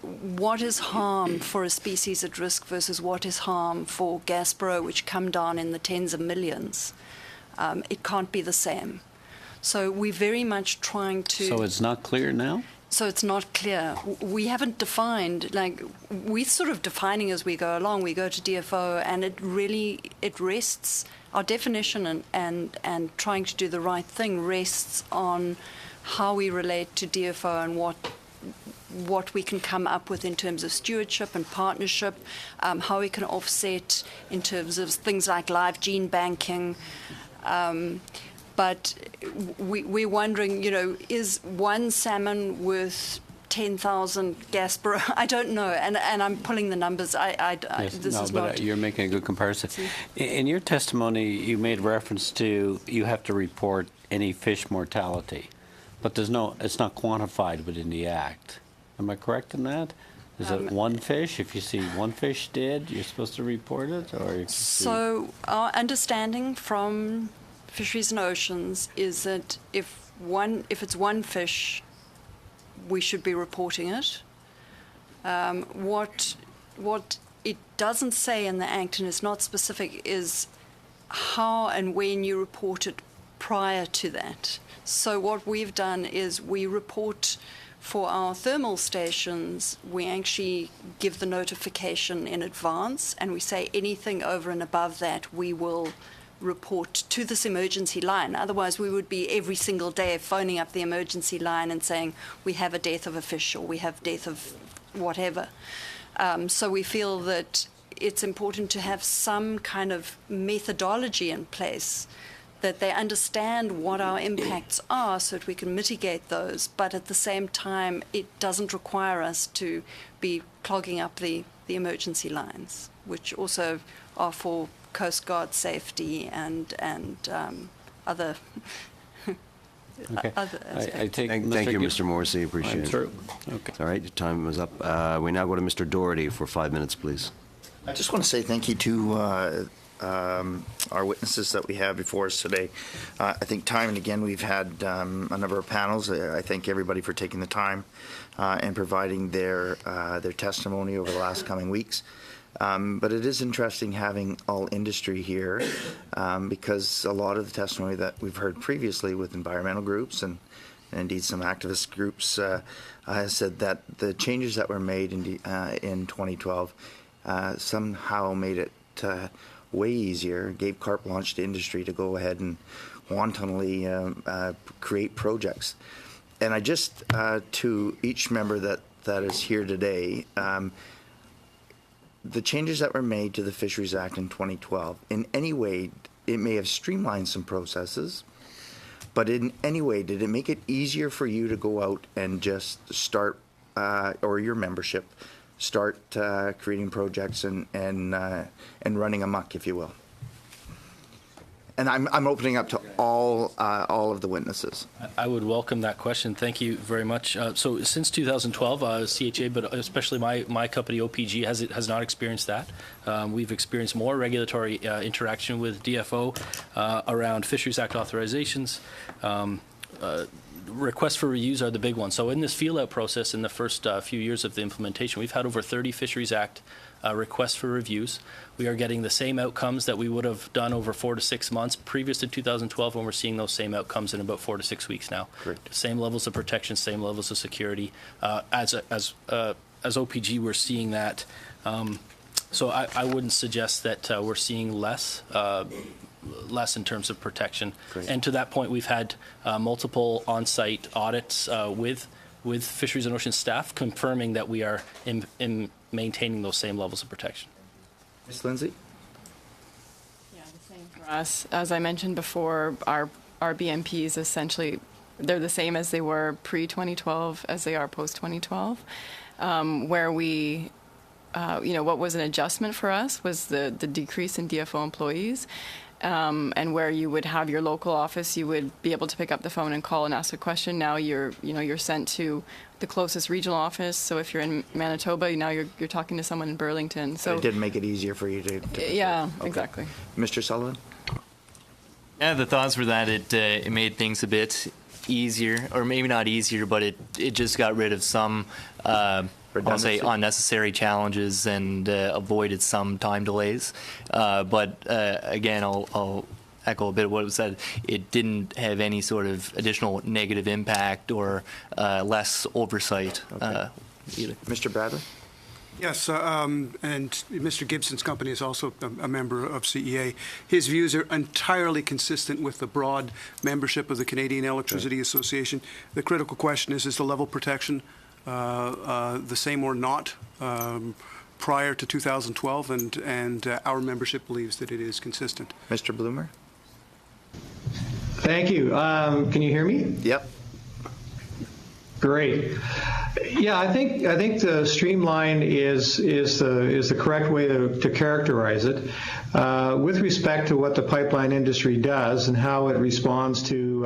What is harm for a species at risk versus what is harm for Gaspereau, which come down in the tens of millions? It can't be the same. So we're very much trying to... So it's not clear now? So it's not clear. We haven't defined, we're sort of defining as we go along. We go to DFO, and it rests, our definition and trying to do the right thing rests on how we relate to DFO and what we can come up with in terms of stewardship and partnership, how we can offset in terms of things like live gene banking. But we're wondering, is one salmon worth 10,000 Gaspereau? I don't know, and I'm pulling the numbers. You're making a good comparison. In your testimony, you made reference to you have to report any fish mortality, but it's not quantified within the Act. Am I correct in that? Is it one fish? If you see one fish dead, you're supposed to report it, or if you So our understanding from Fisheries and Oceans is that if it's one fish, we should be reporting it. What it doesn't say in the Act, and it's not specific, is how and when you report it prior to that. So what we've done is we report for our thermal stations, we actually give the notification in advance, and we say anything over and above that we will report to this emergency line. Otherwise, we would be every single day phoning up the emergency line and saying, we have a death of a fish, or we have death of whatever. So we feel that it's important to have some kind of methodology in place, that they understand what our impacts are so that we can mitigate those, but at the same time, it doesn't require us to be clogging up the emergency lines, which also are for Coast Guard safety and other. Okay. I take Thank you, Mr. Morrissey. Appreciate it. through. Okay. All right, your time is up. We now go to Mr. Doherty for 5 minutes, please. I just want to say thank you to our witnesses that we have before us today. I think time and again we've had a number of panels. I thank everybody for taking the time and providing their testimony over the last coming weeks. But it is interesting having all industry here because a lot of the testimony that we've heard previously with environmental groups and indeed some activist groups has said that the changes that were made in 2012 somehow made it way easier, gave carte blanche to industry to go ahead and wantonly create projects. And I just, to each member that is here today, the changes that were made to the Fisheries Act in 2012, in any way, it may have streamlined some processes, but in any way, did it make it easier for you to go out and just start, or your membership, start creating projects and running amok, if you will? And I'm opening up to all of the witnesses. I would welcome that question. Thank you very much. So since 2012, CHA, but especially my company, OPG, has not experienced that. We've experienced more regulatory interaction with DFO around Fisheries Act authorizations. Requests for reviews are the big one. So in this field-out process, in the first few years of the implementation, we've had over 30 Fisheries Act requests for reviews. We are getting the same outcomes that we would have done over 4 to 6 months previous to 2012, and we're seeing those same outcomes in about 4 to 6 weeks now. Great. Same levels of protection, same levels of security. As OPG, we're seeing that. So I wouldn't suggest that we're seeing less in terms of protection. Great. And to that point, we've had multiple on-site audits with Fisheries and Oceans staff confirming that we are in maintaining those same levels of protection. Ms. Lindsay? Yeah, the same for us. As I mentioned before, our BMPs essentially, they're the same as they were pre-2012 as they are post-2012, where we, what was an adjustment for us was the decrease in DFO employees. And where you would have your local office, you would be able to pick up the phone and call and ask a question. Now you're sent to the closest regional office. So if you're in Manitoba, now you're talking to someone in Burlington. So it did make it easier for you to yeah, okay. Exactly. Mr. Sullivan? Yeah, the thoughts were that it made things a bit easier, or maybe not easier, but it just got rid of some I'll say unnecessary challenges and avoided some time delays. But again, I'll echo a bit of what was said. It didn't have any sort of additional negative impact or less oversight either. Mr. Bradley? Yes, and Mr. Gibson's company is also a member of CEA. His views are entirely consistent with the broad membership of the Canadian Electricity Association. The critical question is the level of protection the same or not prior to 2012, and our membership believes that it is consistent. Mr. Bloomer? Thank you. Can you hear me? Yep. Great. Yeah, I think the streamline is the correct way to characterize it. With respect to what the pipeline industry does and how it responds to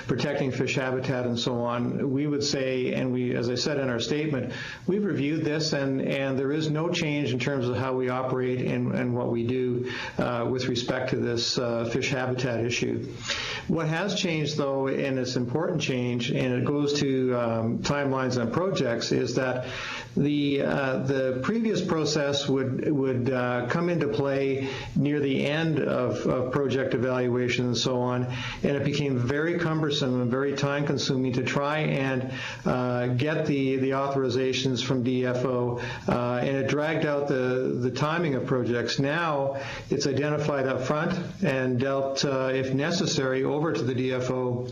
protecting fish habitat and so on, we would say, and we, as I said in our statement, we've reviewed this, and there is no change in terms of how we operate and what we do with respect to this fish habitat issue. What has changed, though, and it's an important change, and it goes to timelines on projects, is that the previous process would come into play near the end of project evaluation and so on, and it became very cumbersome and very time-consuming to try and get the authorizations from DFO, and it dragged out the timing of projects. Now it's identified up front and dealt, if necessary, over to the DFO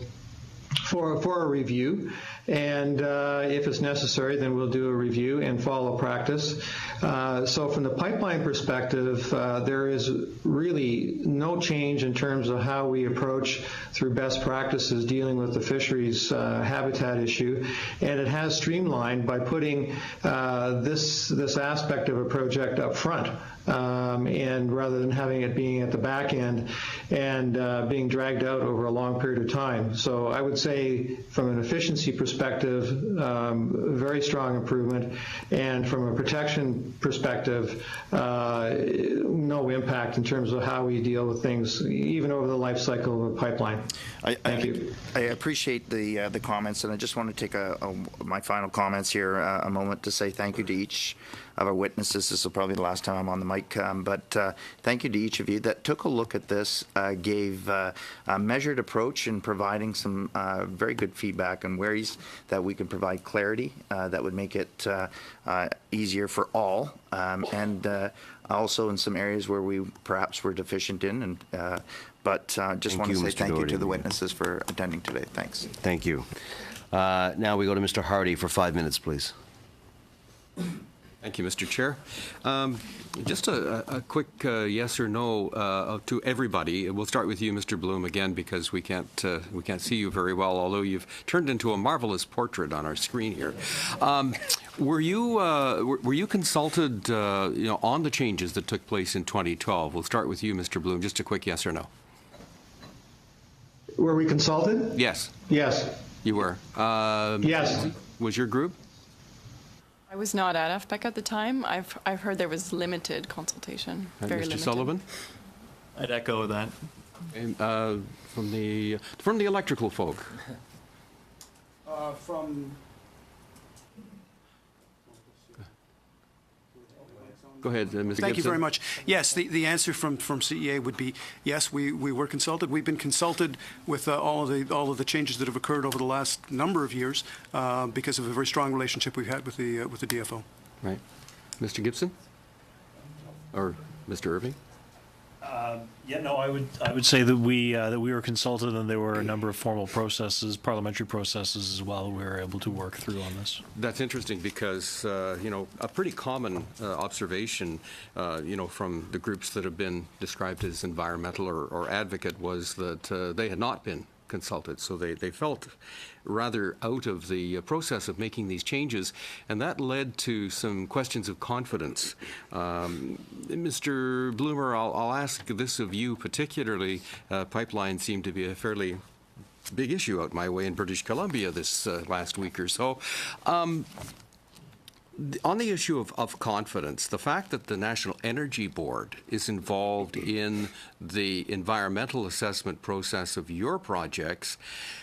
for a review, and if it's necessary, then we'll do a review and follow practice. So from the pipeline perspective, there is really no change in terms of how we approach through best practices dealing with the fisheries habitat issue, and it has streamlined by putting this aspect of a project up front. And rather than having it being at the back end and being dragged out over a long period of time. So I would say from an efficiency perspective, very strong improvement, and from a protection perspective, no impact in terms of how we deal with things, even over the life cycle of a pipeline. Thank you. I appreciate the comments, and I just want to take my final comments here a moment to say thank you to each of our witnesses. This is probably the last time I'm on the mic, but thank you to each of you that took a look at this, gave a measured approach in providing some very good feedback on ways that we can provide clarity that would make it easier for all, and also in some areas where we perhaps were deficient in. And but just want to say thank you to the witnesses for attending today. Thanks. Thank you. Now we go to Mr. Hardy for 5 minutes, please. Thank you, Mr. Chair. Just a quick yes or no to everybody. We'll start with you, Mr. Bloom, again, because we can't see you very well, although you've turned into a marvelous portrait on our screen here. Were you consulted, on the changes that took place in 2012? We'll start with you, Mr. Bloom. Just a quick yes or no. Were we consulted? Yes. Yes. You were. Yes. Was your group? I was not at FPEC at the time. I've heard there was limited consultation. Very Mr. limited. Sullivan? I'd echo that. And, from the electrical folk. Go ahead, Mr. Gibson. Thank you very much. Yes, the answer from CEA would be yes. We were consulted. We've been consulted with all of the changes that have occurred over the last number of years because of a very strong relationship we've had with the DFO. Right, Mr. Gibson, or Mr. Irving. I would say that we were consulted, and there were a number of formal processes, parliamentary processes as well, we were able to work through on this. That's interesting because, a pretty common observation, from the groups that have been described as environmental or advocate was that they had not been consulted. So they felt rather out of the process of making these changes, and that led to some questions of confidence. Mr. Bloomer, I'll ask this of you particularly. Pipelines seem to be a fairly big issue out my way in British Columbia this last week or so. On the issue of confidence, the fact that the National Energy Board is involved in the environmental assessment process of your projects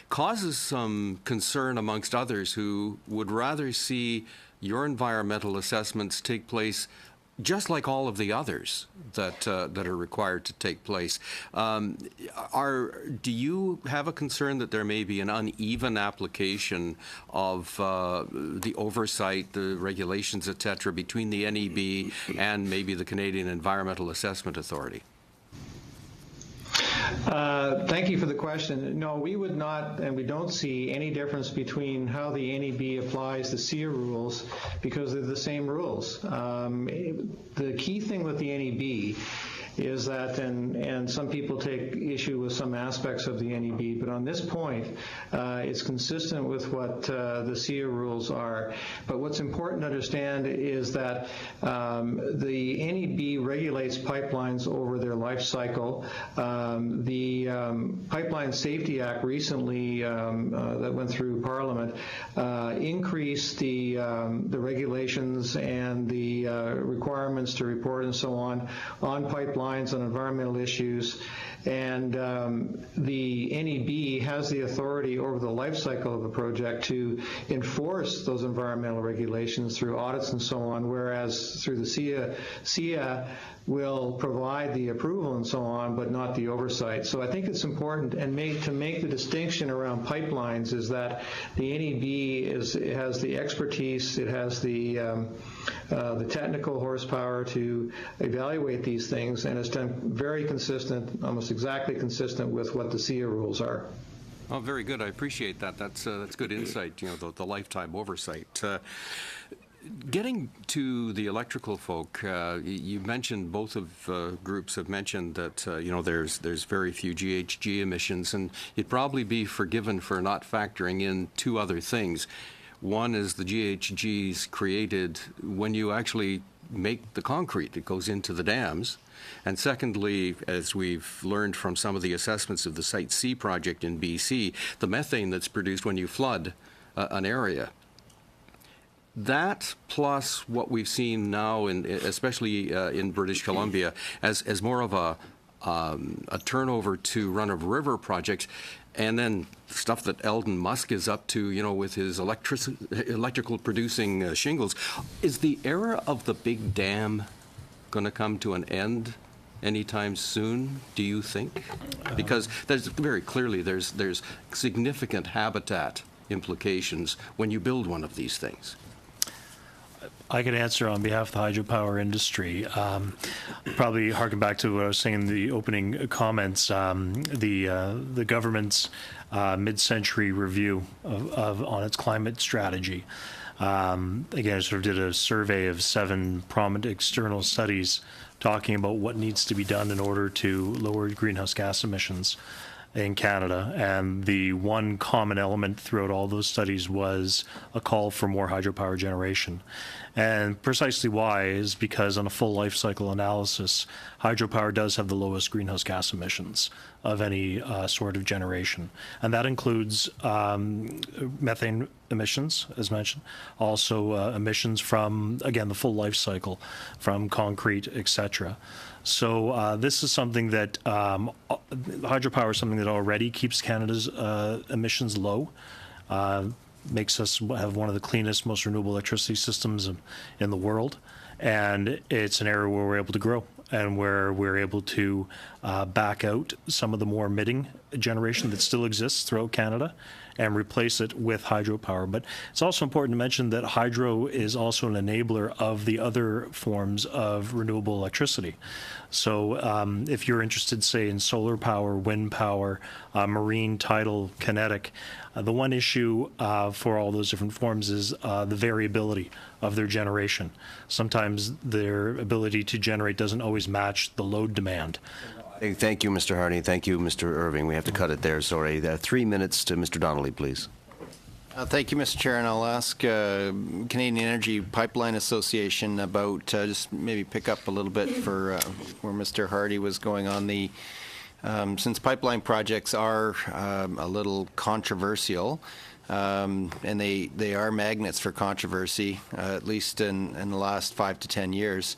causes some concern amongst others who would rather see your environmental assessments take place just like all of the others that are required to take place. Do you have a concern that there may be an uneven application of the oversight, the regulations, et cetera, between the NEB and maybe the Canadian Environmental Assessment Authority? Thank you for the question. No, we would not, and we don't see any difference between how the NEB applies the SEER rules because they're the same rules. The key thing with the NEB is that, and some people take issue with some aspects of the NEB, but on this point, it's consistent with what the SEIA rules are. But what's important to understand is that the NEB regulates pipelines over their life cycle. The Pipeline Safety Act recently that went through Parliament increased the regulations and the requirements to report and so on pipelines and environmental issues. And the NEB has the authority over the life cycle of a project to enforce those environmental regulations through audits and so on, whereas through the SEIA will provide the approval and so on, but not the oversight. So I think it's important to make the distinction around pipelines is that the NEB has the expertise, it has the technical horsepower to evaluate these things, and it's done very consistent, almost exactly consistent with what the SEIA rules are. Oh, very good. I appreciate that. That's good insight, the lifetime oversight. Getting to the electrical folk, you mentioned, both of groups have mentioned that, there's very few GHG emissions, and you'd probably be forgiven for not factoring in two other things. One is the GHGs created when you actually make the concrete that goes into the dams. And secondly, as we've learned from some of the assessments of the Site C project in BC, the methane that's produced when you flood an area. That plus what we've seen now, especially in British Columbia, as more of a turnover to run-of-river projects, and then stuff that Eldon Musk is up to, with his electrical producing shingles. Is the era of the big dam going to come to an end anytime soon, do you think? Because there's very clearly there's significant habitat implications when you build one of these things. I could answer on behalf of the hydropower industry. Probably harken back to what I was saying in the opening comments. The government's mid-century review on its climate strategy. Again, I sort of did a survey of 7 prominent external studies talking about what needs to be done in order to lower greenhouse gas emissions in Canada, and the one common element throughout all those studies was a call for more hydropower generation. And precisely why is because on a full life cycle analysis, hydropower does have the lowest greenhouse gas emissions of any sort of generation. And that includes methane emissions, as mentioned, also emissions from, again, the full life cycle, from concrete, etc. So this is something that hydropower is something that already keeps Canada's emissions low, makes us have one of the cleanest, most renewable electricity systems in the world, and it's an area where we're able to grow and where we're able to back out some of the more emitting generation that still exists throughout Canada and replace it with hydropower. But it's also important to mention that hydro is also an enabler of the other forms of renewable electricity. So if you're interested, say, in solar power, wind power, marine, tidal, kinetic, the one issue for all those different forms is the variability of their generation. Sometimes their ability to generate doesn't always match the load demand. Thank you, Mr. Hardy. Thank you, Mr. Irving. We have to cut it there, sorry. 3 minutes to Mr. Donnelly, please. Thank you, Mr. Chair, and I'll ask Canadian Energy Pipeline Association about, just maybe pick up a little bit for where Mr. Hardy was going on the, since pipeline projects are a little controversial, and they are magnets for controversy, at least in the last 5 to 10 years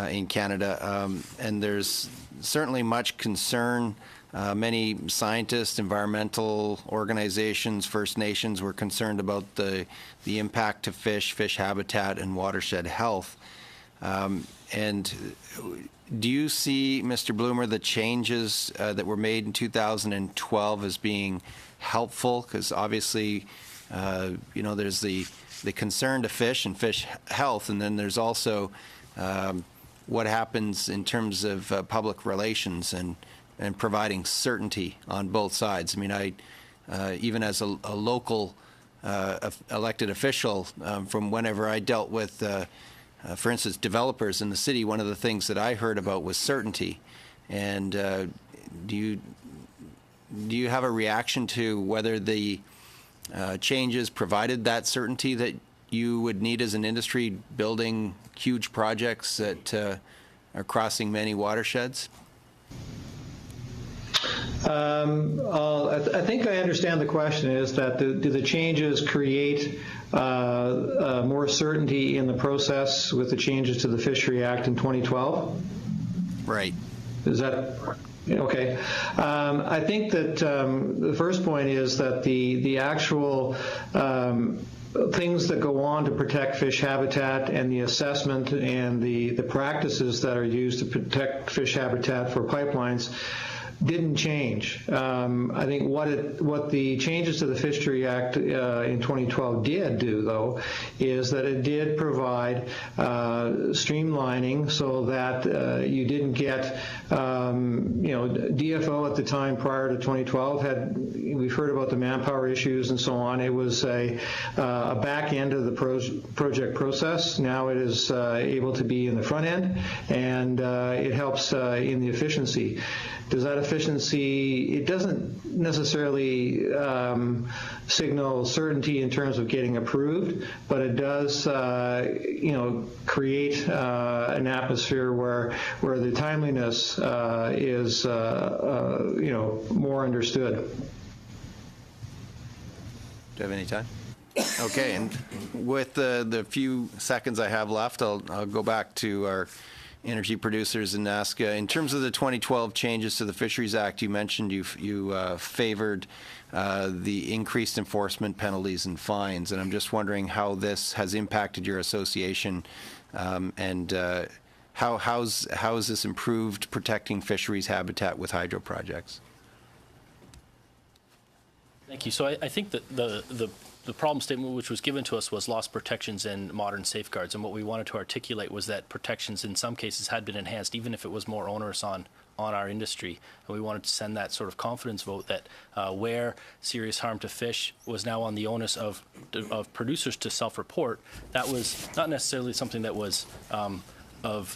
in Canada, and there's certainly much concern. Many scientists, environmental organizations, First Nations were concerned about the impact to fish habitat, and watershed health. And do you see, Mr. Bloomer, the changes that were made in 2012 as being helpful? Because obviously, there's the concern to fish and fish health, and then there's also what happens in terms of public relations and providing certainty on both sides. I mean, even as a local elected official, from whenever I dealt with for instance, developers in the city, one of the things that I heard about was certainty. And do you have a reaction to whether the changes provided that certainty that you would need as an industry building huge projects that are crossing many watersheds? I think I understand the question is that do the changes create more certainty in the process with the changes to the Fishery Act in 2012? Right. Is that okay? I think that the first point is that the actual things that go on to protect fish habitat and the assessment and the practices that are used to protect fish habitat for pipelines didn't change. I think what the changes to the Fishery Act in 2012 did do, though, is that it did provide streamlining so that you didn't get, DFO at the time prior to 2012 we've heard about the manpower issues and so on. It was a back end of the project process. Now it is able to be in the front end, and it helps in the efficiency. Does that efficiency, it doesn't necessarily signal certainty in terms of getting approved, but it does, create an atmosphere where the timeliness is, more understood. Do you have any time? Okay, and with the few seconds I have left, I'll go back to our energy producers and ask, in terms of the 2012 changes to the Fisheries Act, you mentioned you favored the increased enforcement penalties and fines, and I'm just wondering how this has impacted your association, and how has this improved protecting fisheries habitat with hydro projects? Thank you. So I think that the problem statement which was given to us was loss protections and modern safeguards, and what we wanted to articulate was that protections in some cases had been enhanced, even if it was more onerous on our industry. And we wanted to send that sort of confidence vote that where serious harm to fish was now on the onus of producers to self-report, that was not necessarily something that was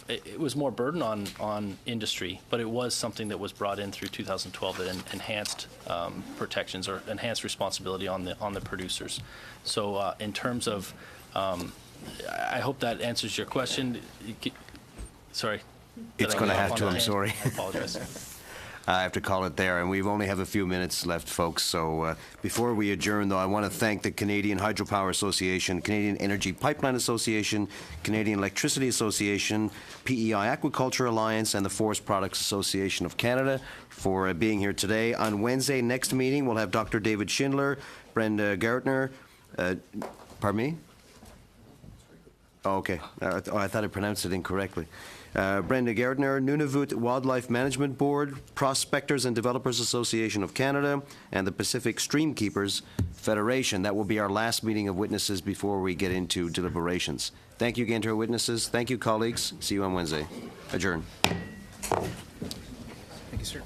it was more burden on industry, but it was something that was brought in through 2012 that enhanced protections or enhanced responsibility on the producers. So in terms of, I hope that answers your question. Sorry. It's going to have to, I'm sorry. I apologize. I have to call it there, and we only have a few minutes left, folks. So before we adjourn, though, I want to thank the Canadian Hydropower Association, Canadian Energy Pipeline Association, Canadian Electricity Association, PEI Aquaculture Alliance, and the Forest Products Association of Canada for being here today. On Wednesday, next meeting, we'll have Dr. David Schindler, Brenda Gartner. Pardon me? Oh, okay. I thought I pronounced it incorrectly. Brenda Gardner, Nunavut Wildlife Management Board, Prospectors and Developers Association of Canada, and the Pacific Streamkeepers Federation. That will be our last meeting of witnesses before we get into deliberations. Thank you again to our witnesses. Thank you, colleagues. See you on Wednesday. Adjourn. Thank you, sir.